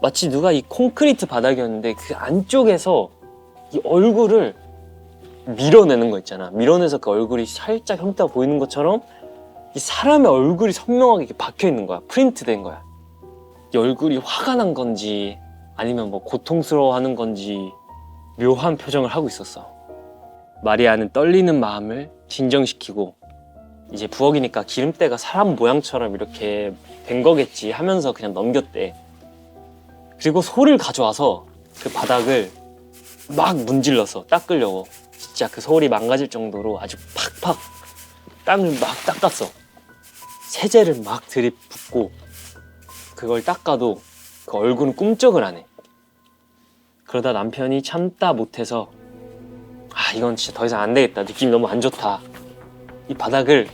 마치 누가 이 콘크리트 바닥이었는데 그 안쪽에서 이 얼굴을 밀어내는 거 있잖아. 밀어내서 그 얼굴이 살짝 형태가 보이는 것처럼 이 사람의 얼굴이 선명하게 이렇게 박혀 있는 거야. 프린트된 거야. 이 얼굴이 화가 난 건지 아니면 뭐 고통스러워하는 건지 묘한 표정을 하고 있었어. 마리아는 떨리는 마음을 진정시키고 이제 부엌이니까 기름때가 사람 모양처럼 이렇게 된 거겠지 하면서 그냥 넘겼대. 그리고 솔을 가져와서 그 바닥을 막 문질러서 닦으려고 진짜 그 솔이 망가질 정도로 아주 팍팍 땅을 막 닦았어. 세제를 막 들이붓고 그걸 닦아도 그 얼굴은 꿈쩍을 안 해. 그러다 남편이 참다 못해서 아 이건 진짜 더 이상 안 되겠다. 느낌이 너무 안 좋다. 이 바닥을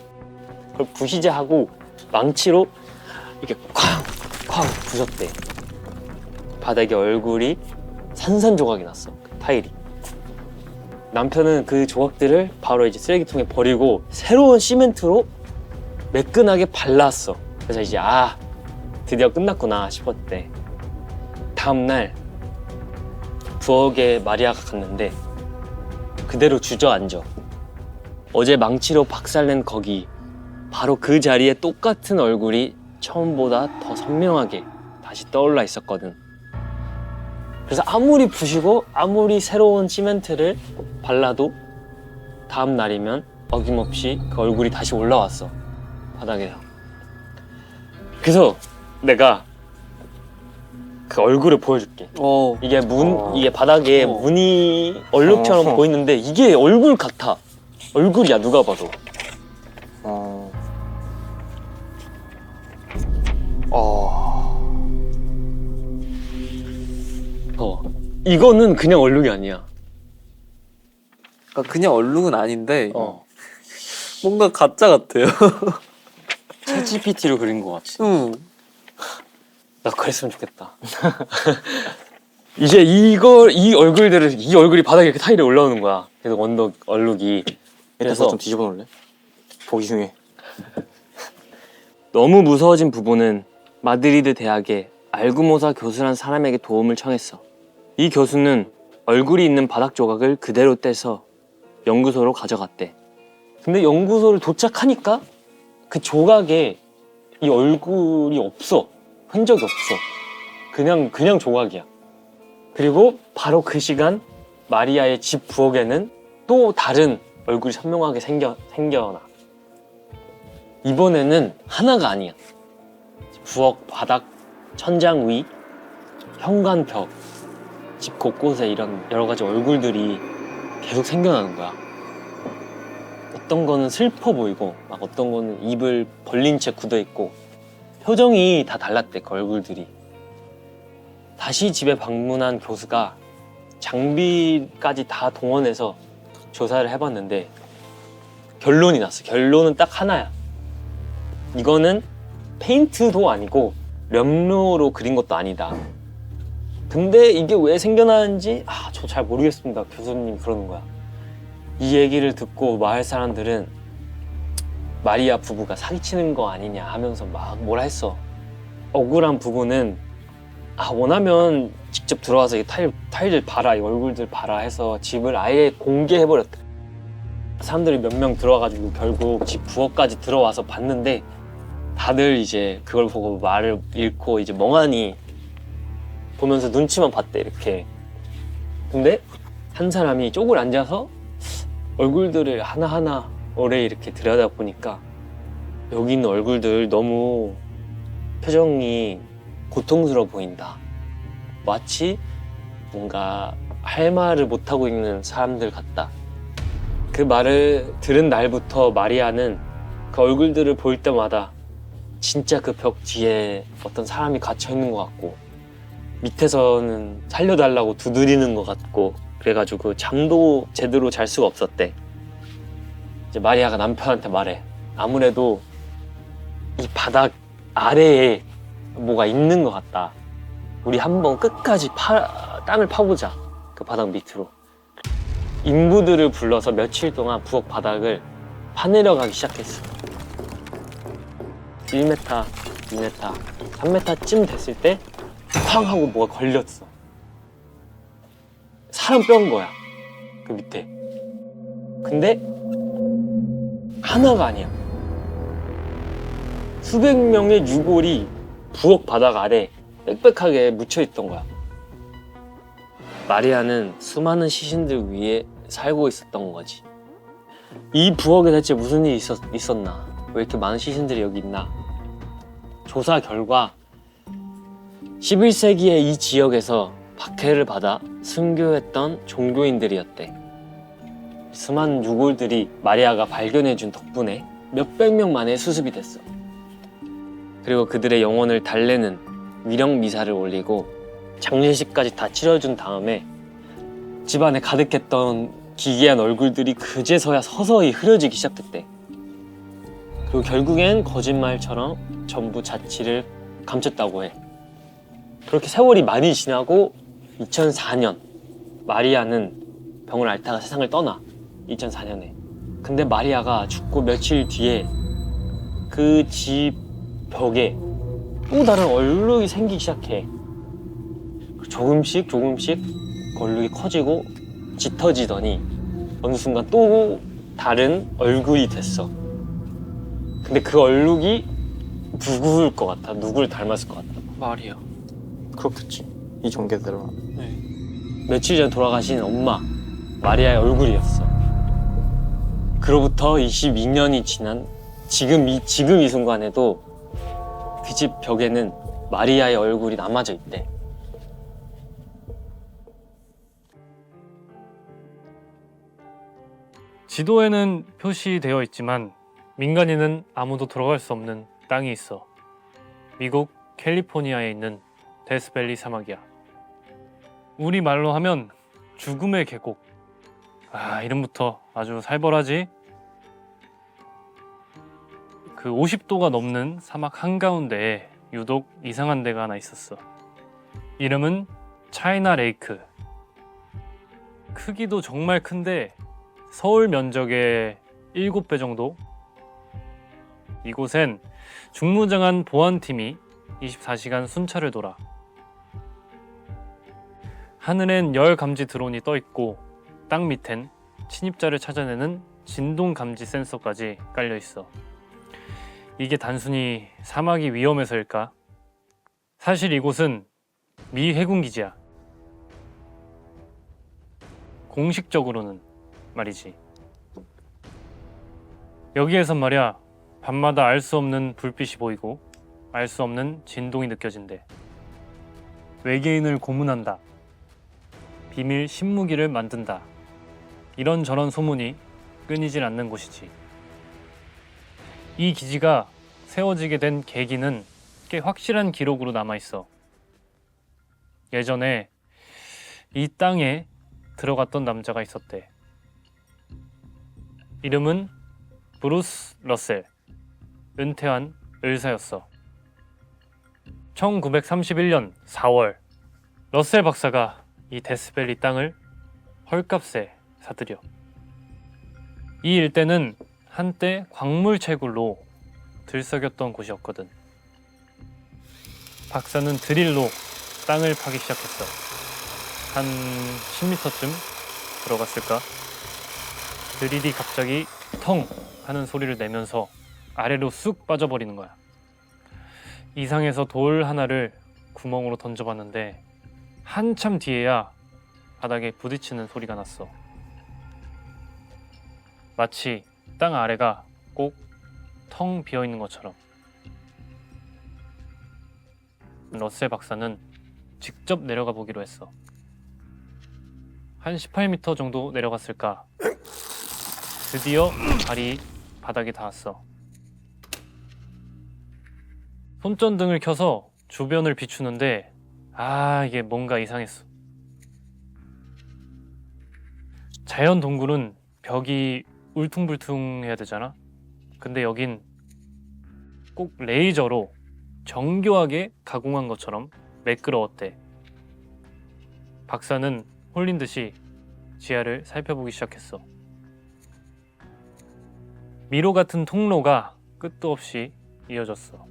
그걸 부시자 하고 망치로 이렇게 쾅쾅 부셨대. 바닥에 얼굴이 산산조각이 났어. 그 타일이. 남편은 그 조각들을 바로 이제 쓰레기통에 버리고 새로운 시멘트로 매끈하게 발랐어. 그래서 이제 아 드디어 끝났구나 싶었대. 다음날 부엌에 마리아가 갔는데 그대로 주저앉아. 어제 망치로 박살낸 거기 바로 그 자리에 똑같은 얼굴이 처음보다 더 선명하게 다시 떠올라 있었거든. 그래서 아무리 부시고 아무리 새로운 시멘트를 발라도 다음 날이면 어김없이 그 얼굴이 다시 올라왔어, 바닥에서. 그래서 내가 그 얼굴을 보여줄게. 이게 이게 바닥에 무늬 얼룩처럼 보이는데 이게 얼굴 같아. 얼굴이야, 누가 봐도. 이거는 그냥 얼룩이 아니야. 그러니까 그냥 얼룩은 아닌데 어. 뭔가 가짜 같아요. 챗GPT로 그린 것 같지. 응. 나 그랬으면 좋겠다. 이제 이 얼굴이 바닥에 이렇게 타일에 올라오는 거야. 계속 얼룩이. 그래서 좀 뒤집어 놓을래? 보기 중에. 너무 무서워진 부부는 마드리드 대학의 알구모사 교수란 사람에게 도움을 청했어. 이 교수는 얼굴이 있는 바닥 조각을 그대로 떼서 연구소로 가져갔대. 근데 연구소를 도착하니까 그 조각에 이 얼굴이 없어. 흔적이 없어. 그냥 조각이야. 그리고 바로 그 시간 마리아의 집 부엌에는 또 다른 얼굴이 선명하게 생겨나. 이번에는 하나가 아니야. 부엌 바닥, 천장 위, 현관 벽, 집 곳곳에 이런 여러 가지 얼굴들이 계속 생겨나는 거야. 어떤 거는 슬퍼 보이고 막 어떤 거는 입을 벌린 채 굳어 있고 표정이 다 달랐대, 그 얼굴들이. 다시 집에 방문한 교수가 장비까지 다 동원해서 조사를 해봤는데 결론이 났어. 결론은 딱 하나야. 이거는 페인트도 아니고 렴로로 그린 것도 아니다. 근데 이게 왜 생겨나는지 저 잘 모르겠습니다. 교수님 그러는 거야. 이 얘기를 듣고 마을 사람들은 마리아 부부가 사기치는 거 아니냐 하면서 막 뭐라 했어. 억울한 부부는 원하면 직접 들어와서 이 타일들 봐라, 이 얼굴들 봐라 해서 집을 아예 공개해버렸대. 사람들이 몇 명 들어와가지고 결국 집 부엌까지 들어와서 봤는데 다들 이제 그걸 보고 말을 잃고 이제 멍하니 보면서 눈치만 봤대, 이렇게. 근데 한 사람이 쪼글 앉아서 얼굴들을 하나하나 오래 이렇게 들여다보니까 여기 있는 얼굴들 너무 표정이 고통스러워 보인다. 마치 뭔가 할 말을 못하고 있는 사람들 같다. 그 말을 들은 날부터 마리아는 그 얼굴들을 볼 때마다 진짜 그 벽 뒤에 어떤 사람이 갇혀 있는 것 같고 밑에서는 살려달라고 두드리는 것 같고 그래가지고 잠도 제대로 잘 수가 없었대. 이제 마리아가 남편한테 말해. 아무래도 이 바닥 아래에 뭐가 있는 것 같다. 우리 한번 끝까지 땅을 파보자. 그 바닥 밑으로. 인부들을 불러서 며칠 동안 부엌 바닥을 파내려가기 시작했어. 1m, 2m, 3m쯤 됐을 때 쾅 하고 뭐가 걸렸어. 사람 뼈인 거야, 그 밑에. 근데 하나가 아니야. 수백 명의 유골이 부엌 바닥 아래 빽빽하게 묻혀있던 거야. 마리아는 수많은 시신들 위에 살고 있었던 거지. 이 부엌에 대체 무슨 일이 있었나? 왜 이렇게 많은 시신들이 여기 있나? 조사 결과 11세기에 이 지역에서 박해를 받아 순교했던 종교인들이었대. 수많은 유골들이 마리아가 발견해준 덕분에 몇백 명 만에 수습이 됐어. 그리고 그들의 영혼을 달래는 위령 미사를 올리고 장례식까지 다 치러준 다음에 집안에 가득했던 기괴한 얼굴들이 그제서야 서서히 흐려지기 시작했대. 그리고 결국엔 거짓말처럼 전부 자취를 감췄다고 해. 그렇게 세월이 많이 지나고 2004년 마리아는 병을 앓다가 세상을 떠나. 2004년에. 근데 마리아가 죽고 며칠 뒤에 그 집 벽에 또 다른 얼룩이 생기기 시작해. 조금씩 그 얼룩이 커지고 짙어지더니 어느 순간 또 다른 얼굴이 됐어. 근데 그 얼룩이 누구일 것 같아? 누굴 닮았을 것 같아? 말이야. 그렇겠지. 이 전개대로. 며칠 전 돌아가신 엄마 마리아의 얼굴이었어. 그로부터 22년이 지난 지금 이 순간에도 그 집 벽에는 마리아의 얼굴이 남아져 있대. 지도에는 표시되어 있지만 민간인은 아무도 들어갈 수 없는 땅이 있어. 미국 캘리포니아에 있는 데스밸리 사막이야. 우리 말로 하면 죽음의 계곡. 아, 이름부터 아주 살벌하지? 그 50도가 넘는 사막 한가운데에 유독 이상한 데가 하나 있었어. 이름은 차이나 레이크. 크기도 정말 큰데 서울 면적의 7배 정도? 이곳엔 중무장한 보안팀이 24시간 순찰을 돌아. 하늘엔 열 감지 드론이 떠 있고 땅 밑엔 침입자를 찾아내는 진동 감지 센서까지 깔려 있어. 이게 단순히 사막이 위험해서일까? 사실 이곳은 미 해군 기지야. 공식적으로는 말이지. 여기에선 말이야, 밤마다 알 수 없는 불빛이 보이고 알 수 없는 진동이 느껴진대. 외계인을 고문한다. 비밀 신무기를 만든다. 이런저런 소문이 끊이질 않는 곳이지. 이 기지가 세워지게 된 계기는 꽤 확실한 기록으로 남아있어. 예전에 이 땅에 들어갔던 남자가 있었대. 이름은 브루스 러셀, 은퇴한 의사였어. 1931년 4월 러셀 박사가 이 데스밸리 땅을 헐값에 사들여. 이 일대는 한때 광물 채굴로 들썩였던 곳이었거든. 박사는 드릴로 땅을 파기 시작했어. 한 10m쯤 들어갔을까? 드릴이 갑자기 텅 하는 소리를 내면서 아래로 쑥 빠져버리는 거야. 이상해서 돌 하나를 구멍으로 던져봤는데 한참 뒤에야 바닥에 부딪히는 소리가 났어. 마치 땅 아래가 꼭 텅 비어있는 것처럼. 러셀 박사는 직접 내려가 보기로 했어. 한 18m 정도 내려갔을까? 드디어 발이 바닥에 닿았어. 손전등을 켜서 주변을 비추는데 이게 뭔가 이상했어. 자연 동굴은 벽이 울퉁불퉁해야 되잖아? 근데 여긴 꼭 레이저로 정교하게 가공한 것처럼 매끄러웠대. 박사는 홀린 듯이 지하를 살펴보기 시작했어. 미로 같은 통로가 끝도 없이 이어졌어.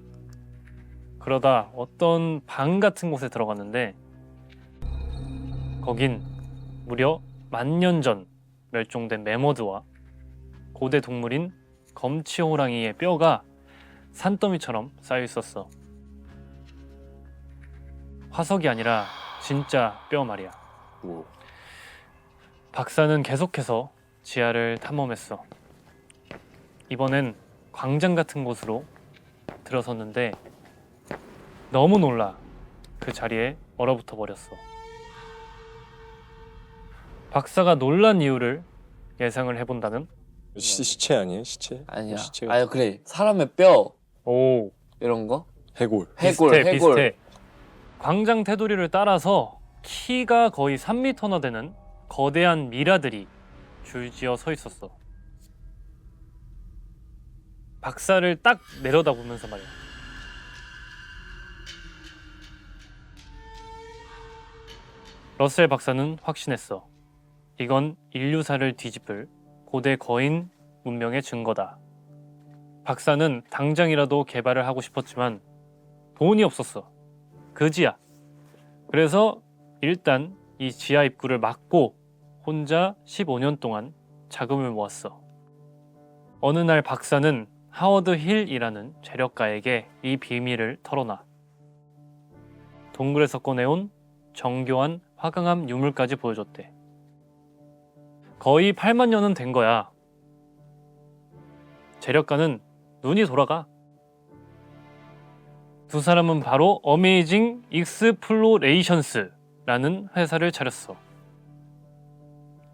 그러다 어떤 방 같은 곳에 들어갔는데 거긴 무려 10,000년 전 멸종된 매머드와 고대 동물인 검치호랑이의 뼈가 산더미처럼 쌓여 있었어. 화석이 아니라 진짜 뼈 말이야. 박사는 계속해서 지하를 탐험했어. 이번엔 광장 같은 곳으로 들어섰는데 너무 놀라 그 자리에 얼어붙어 버렸어. 박사가 놀란 이유를 예상을 해본다면? 시체 아니에요? 시체? 아니야. 시체가 아니 그래. 사람의 뼈 오, 이런 거? 해골. 해골. 비슷해. 광장 테두리를 따라서 키가 거의 3m나 되는 거대한 미라들이 줄지어 서 있었어. 박사를 딱 내려다보면서 말이야. 러셀 박사는 확신했어. 이건 인류사를 뒤집을 고대 거인 문명의 증거다. 박사는 당장이라도 개발을 하고 싶었지만 돈이 없었어. 그지야. 그래서 일단 이 지하 입구를 막고 혼자 15년 동안 자금을 모았어. 어느 날 박사는 하워드 힐이라는 재력가에게 이 비밀을 털어놔. 동굴에서 꺼내온 정교한 화강암 유물까지 보여줬대. 거의 8만 년은 된 거야. 재력가는 눈이 돌아가. 두 사람은 바로 어메이징 익스플로레이션스라는 회사를 차렸어.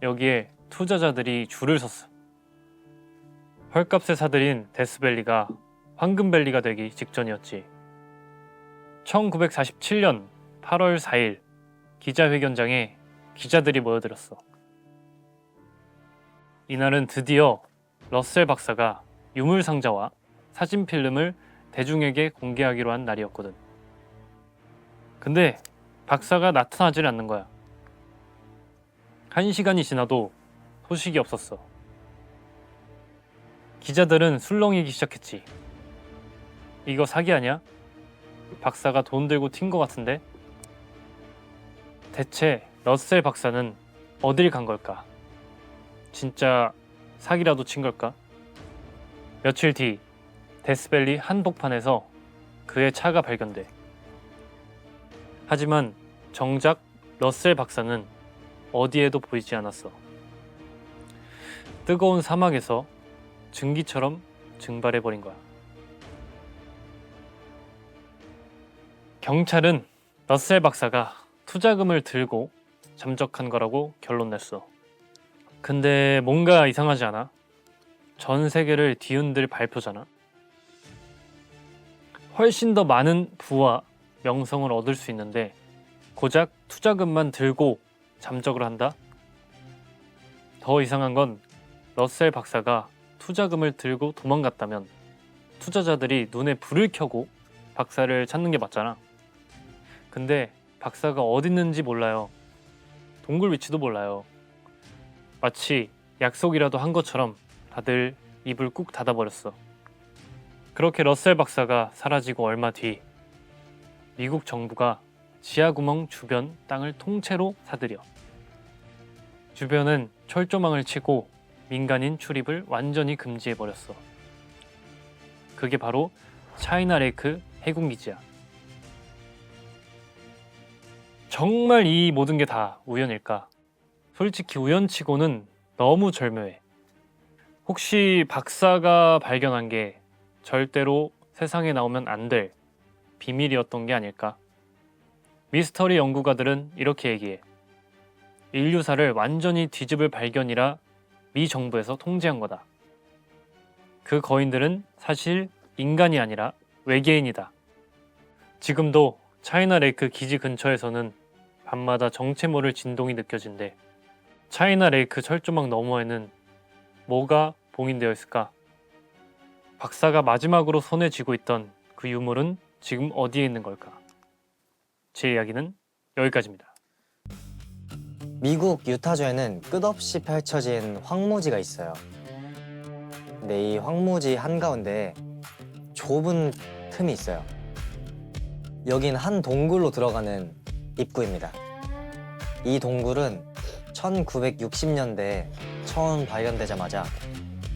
여기에 투자자들이 줄을 섰어. 헐값에 사들인 데스밸리가 황금밸리가 되기 직전이었지. 1947년 8월 4일 기자회견장에 기자들이 모여들었어. 이날은 드디어 러셀 박사가 유물 상자와 사진 필름을 대중에게 공개하기로 한 날이었거든. 근데 박사가 나타나질 않는 거야. 1시간이 지나도 소식이 없었어. 기자들은 술렁이기 시작했지. 이거 사기 아니야? 박사가 돈 들고 튄 거 같은데? 대체 러셀 박사는 어딜 간 걸까? 진짜 사기라도 친 걸까? 며칠 뒤 데스밸리 한복판에서 그의 차가 발견돼. 하지만 정작 러셀 박사는 어디에도 보이지 않았어. 뜨거운 사막에서 증기처럼 증발해버린 거야. 경찰은 러셀 박사가 투자금을 들고 잠적한 거라고 결론 냈어. 근데 뭔가 이상하지 않아? 전 세계를 뒤흔들 발표잖아. 훨씬 더 많은 부와 명성을 얻을 수 있는데 고작 투자금만 들고 잠적을 한다? 더 이상한 건 러셀 박사가 투자금을 들고 도망갔다면 투자자들이 눈에 불을 켜고 박사를 찾는 게 맞잖아. 근데 박사가 어디 있는지 몰라요. 동굴 위치도 몰라요. 마치 약속이라도 한 것처럼 다들 입을 꾹 닫아버렸어. 그렇게 러셀 박사가 사라지고 얼마 뒤 미국 정부가 지하구멍 주변 땅을 통째로 사들여. 주변은 철조망을 치고 민간인 출입을 완전히 금지해버렸어. 그게 바로 차이나 레이크 해군기지야. 정말 이 모든 게 다 우연일까? 솔직히 우연치고는 너무 절묘해. 혹시 박사가 발견한 게 절대로 세상에 나오면 안 될 비밀이었던 게 아닐까? 미스터리 연구가들은 이렇게 얘기해. 인류사를 완전히 뒤집을 발견이라 미 정부에서 통제한 거다. 그 거인들은 사실 인간이 아니라 외계인이다. 지금도 차이나 레이크 기지 근처에서는 밤마다 정체 모를 진동이 느껴진대. 차이나 레이크 철조망 너머에는 뭐가 봉인되어 있을까? 박사가 마지막으로 손에 쥐고 있던 그 유물은 지금 어디에 있는 걸까? 제 이야기는 여기까지입니다. 미국 유타주에는 끝없이 펼쳐진 황무지가 있어요. 근데 이 황무지 한가운데 좁은 틈이 있어요. 여긴 한 동굴로 들어가는 입구입니다. 이 동굴은 1960년대에 처음 발견되자마자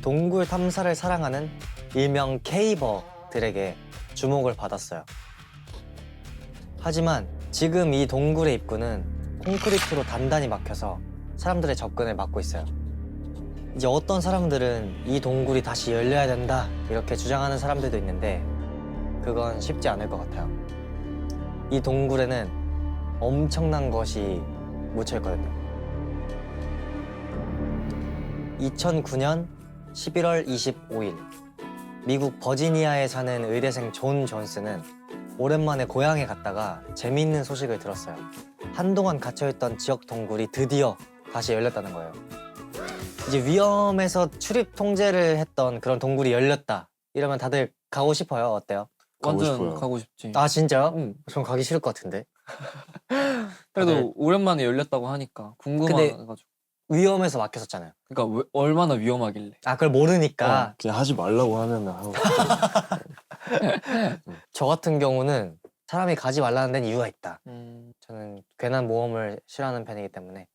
동굴 탐사를 사랑하는 일명 케이버들에게 주목을 받았어요. 하지만 지금 이 동굴의 입구는 콘크리트로 단단히 막혀서 사람들의 접근을 막고 있어요. 이제 어떤 사람들은 이 동굴이 다시 열려야 된다 이렇게 주장하는 사람들도 있는데 그건 쉽지 않을 것 같아요. 이 동굴에는 엄청난 것이 묻혀 있거든요. 2009년 11월 25일 미국 버지니아에 사는 의대생 존 존스는 오랜만에 고향에 갔다가 재미있는 소식을 들었어요. 한동안 갇혀있던 지역 동굴이 드디어 다시 열렸다는 거예요. 이제 위험해서 출입 통제를 했던 그런 동굴이 열렸다 이러면 다들 가고 싶어요. 어때요? 가고 완전 싶어요. 가고 싶지. 아 진짜요? 응. 전 가기 싫을 것 같은데. 그래도 다들- 오랜만에 열렸다고 하니까 궁금해가지고. 위험해서 막혔었잖아요. 그러니까 얼마나 위험하길래. 아 그걸 모르니까. 그냥 하지 말라고 하면 하고. 저 같은 경우는 사람이 가지 말라는 데는 이유가 있다. 저는 괜한 모험을 싫어하는 편이기 때문에.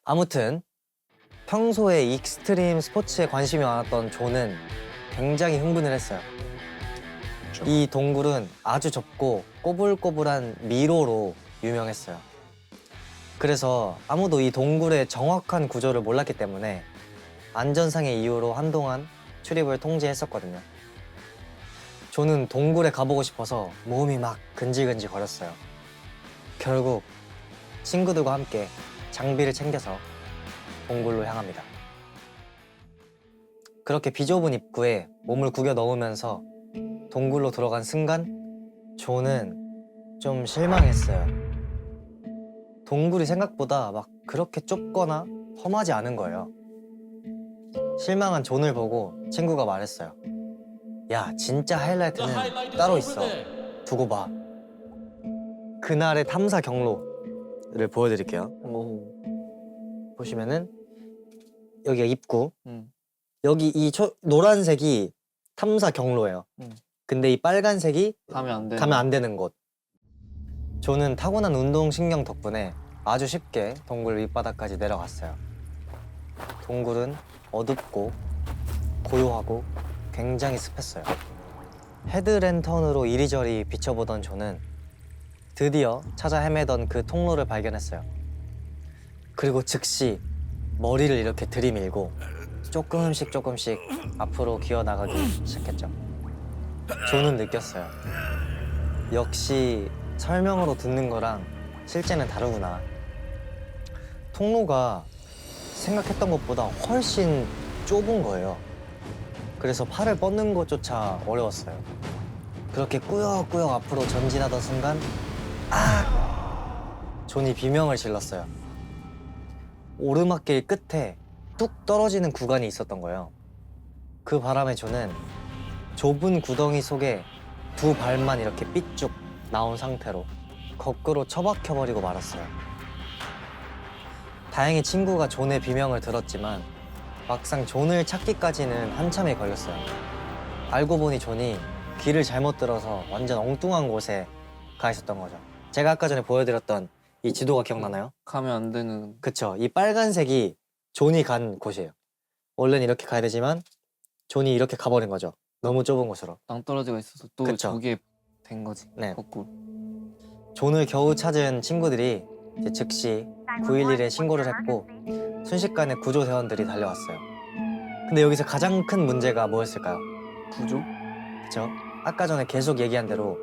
아무튼 평소에 익스트림 스포츠에 관심이 많았던 존은 굉장히 흥분을 했어요. 이 동굴은 아주 좁고 꼬불꼬불한 미로로 유명했어요. 그래서 아무도 이 동굴의 정확한 구조를 몰랐기 때문에 안전상의 이유로 한동안 출입을 통제했었거든요. 존은 동굴에 가보고 싶어서 몸이 막 근질근질 거렸어요. 결국 친구들과 함께 장비를 챙겨서 동굴로 향합니다. 그렇게 비좁은 입구에 몸을 구겨 넣으면서 동굴로 들어간 순간 존은 좀 실망했어요. 동굴이 생각보다 막 그렇게 좁거나 험하지 않은 거예요. 실망한 존을 보고 친구가 말했어요. 야, 진짜 하이라이트는 따로 있어. 두고 봐. 그날의 탐사 경로를 보여드릴게요. 보시면은 여기가 입구. 여기 이 노란색이 탐사 경로예요. 근데 이 빨간색이 가면 안 되는 곳. 존은 타고난 운동신경 덕분에 아주 쉽게 동굴 밑바닥까지 내려갔어요. 동굴은 어둡고 고요하고 굉장히 습했어요. 헤드랜턴으로 이리저리 비춰보던 존은 드디어 찾아 헤매던 그 통로를 발견했어요. 그리고 즉시 머리를 이렇게 들이밀고 조금씩 앞으로 기어나가기 시작했죠. 존은 느꼈어요. 역시 설명으로 듣는 거랑 실제는 다르구나. 통로가 생각했던 것보다 훨씬 좁은 거예요. 그래서 팔을 뻗는 것조차 어려웠어요. 그렇게 꾸역꾸역 앞으로 전진하던 순간 존이 비명을 질렀어요. 오르막길 끝에 뚝 떨어지는 구간이 있었던 거예요. 그 바람에 존은 좁은 구덩이 속에 두 발만 이렇게 삐쭉 나온 상태로 거꾸로 처박혀버리고 말았어요. 다행히 친구가 존의 비명을 들었지만 막상 존을 찾기까지는 한참이 걸렸어요. 알고 보니 존이 길을 잘못 들어서 완전 엉뚱한 곳에 가 있었던 거죠. 제가 아까 전에 보여드렸던 이 지도가 기억나나요? 가면 안 되는. 그쵸. 이 빨간색이 존이 간 곳이에요. 원래는 이렇게 가야 되지만 존이 이렇게 가버린 거죠. 너무 좁은 곳으로. 낭떠러지가 있어서 또 그쵸. 저게 된 거지. 네. 거꾸로. 존을 겨우 찾은 친구들이 이제 즉시 911에 신고를 했고 순식간에 구조대원들이 달려왔어요. 근데 여기서 가장 큰 문제가 뭐였을까요? 구조? 그쵸? 아까 전에 계속 얘기한 대로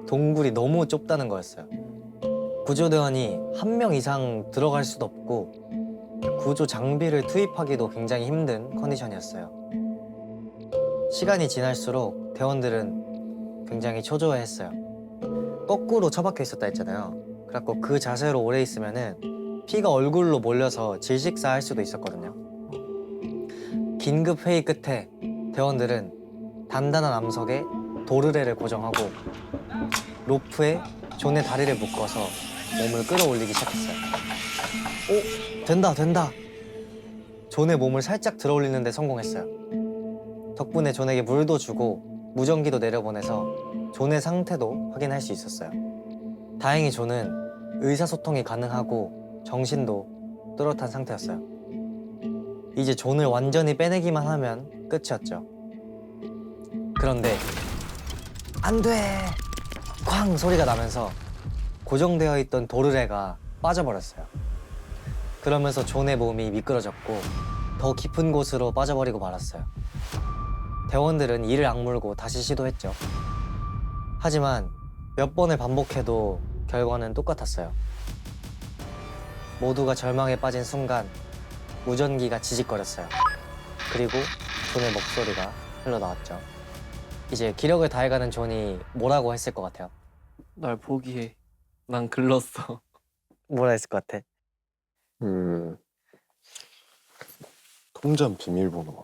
동굴이 너무 좁다는 거였어요. 구조대원이 한 명 이상 들어갈 수도 없고 구조 장비를 투입하기도 굉장히 힘든 컨디션이었어요. 시간이 지날수록 대원들은 굉장히 초조해했어요. 거꾸로 처박혀 있었다 했잖아요. 그래갖고 그 자세로 오래 있으면은 피가 얼굴로 몰려서 질식사할 수도 있었거든요. 긴급 회의 끝에 대원들은 단단한 암석에 도르래를 고정하고 로프에 존의 다리를 묶어서 몸을 끌어올리기 시작했어요. 오, 된다. 존의 몸을 살짝 들어올리는데 성공했어요. 덕분에 존에게 물도 주고 무전기도 내려보내서 존의 상태도 확인할 수 있었어요. 다행히 존은 의사소통이 가능하고 정신도 뚜렷한 상태였어요. 이제 존을 완전히 빼내기만 하면 끝이었죠. 그런데 안 돼! 쾅 소리가 나면서 고정되어 있던 도르래가 빠져버렸어요. 그러면서 존의 몸이 미끄러졌고 더 깊은 곳으로 빠져버리고 말았어요. 대원들은 이를 악물고 다시 시도했죠. 하지만 몇 번을 반복해도 결과는 똑같았어요. 모두가 절망에 빠진 순간 무전기가 지직거렸어요. 그리고 존의 목소리가 흘러나왔죠. 이제 기력을 다해가는 존이 뭐라고 했을 것 같아요? 날 포기해. 난 글렀어. 뭐라 했을 것 같아? 통장 비밀번호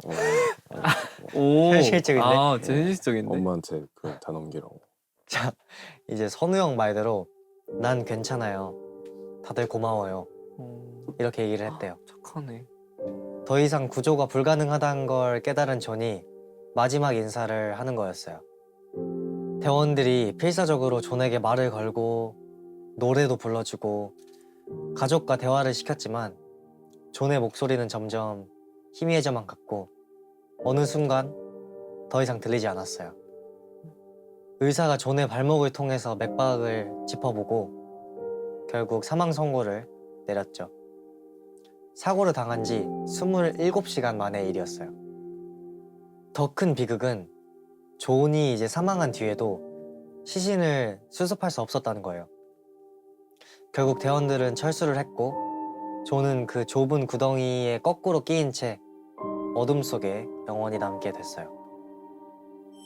오. 현실적인데? 아, 진짜 현실적인데. 엄마한테 그 다 넘기라고. 자, 이제 선우 형 말대로 난 괜찮아요. 다들 고마워요. 이렇게 얘기를 했대요. 착하네. 더 이상 구조가 불가능하다는 걸 깨달은 존이 마지막 인사를 하는 거였어요. 대원들이 필사적으로 존에게 말을 걸고 노래도 불러주고 가족과 대화를 시켰지만 존의 목소리는 점점 희미해져만 갔고 어느 순간 더 이상 들리지 않았어요. 의사가 존의 발목을 통해서 맥박을 짚어보고 결국 사망 선고를 내렸죠. 사고를 당한 지 27시간 만의 일이었어요. 더 큰 비극은 존이 이제 사망한 뒤에도 시신을 수습할 수 없었다는 거예요. 결국 대원들은 철수를 했고 존은 그 좁은 구덩이에 거꾸로 끼인 채 어둠 속에 영원히 남게 됐어요.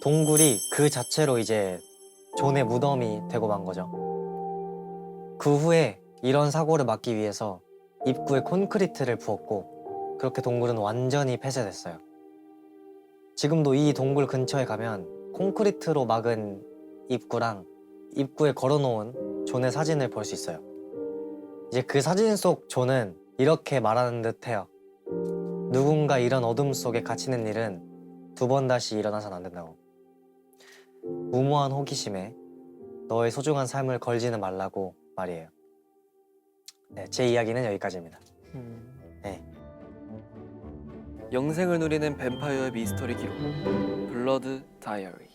동굴이 그 자체로 이제 존의 무덤이 되고 만 거죠. 그 후에 이런 사고를 막기 위해서 입구에 콘크리트를 부었고 그렇게 동굴은 완전히 폐쇄됐어요. 지금도 이 동굴 근처에 가면 콘크리트로 막은 입구랑 입구에 걸어놓은 존의 사진을 볼 수 있어요. 이제 그 사진 속 존은 이렇게 말하는 듯해요. 누군가 이런 어둠 속에 갇히는 일은 2번 다시 일어나선 안 된다고. 무모한 호기심에 너의 소중한 삶을 걸지는 말라고 말이에요. 네, 제 이야기는 여기까지입니다. 네. 영생을 누리는 뱀파이어의 미스터리 기록 블러드 다이어리.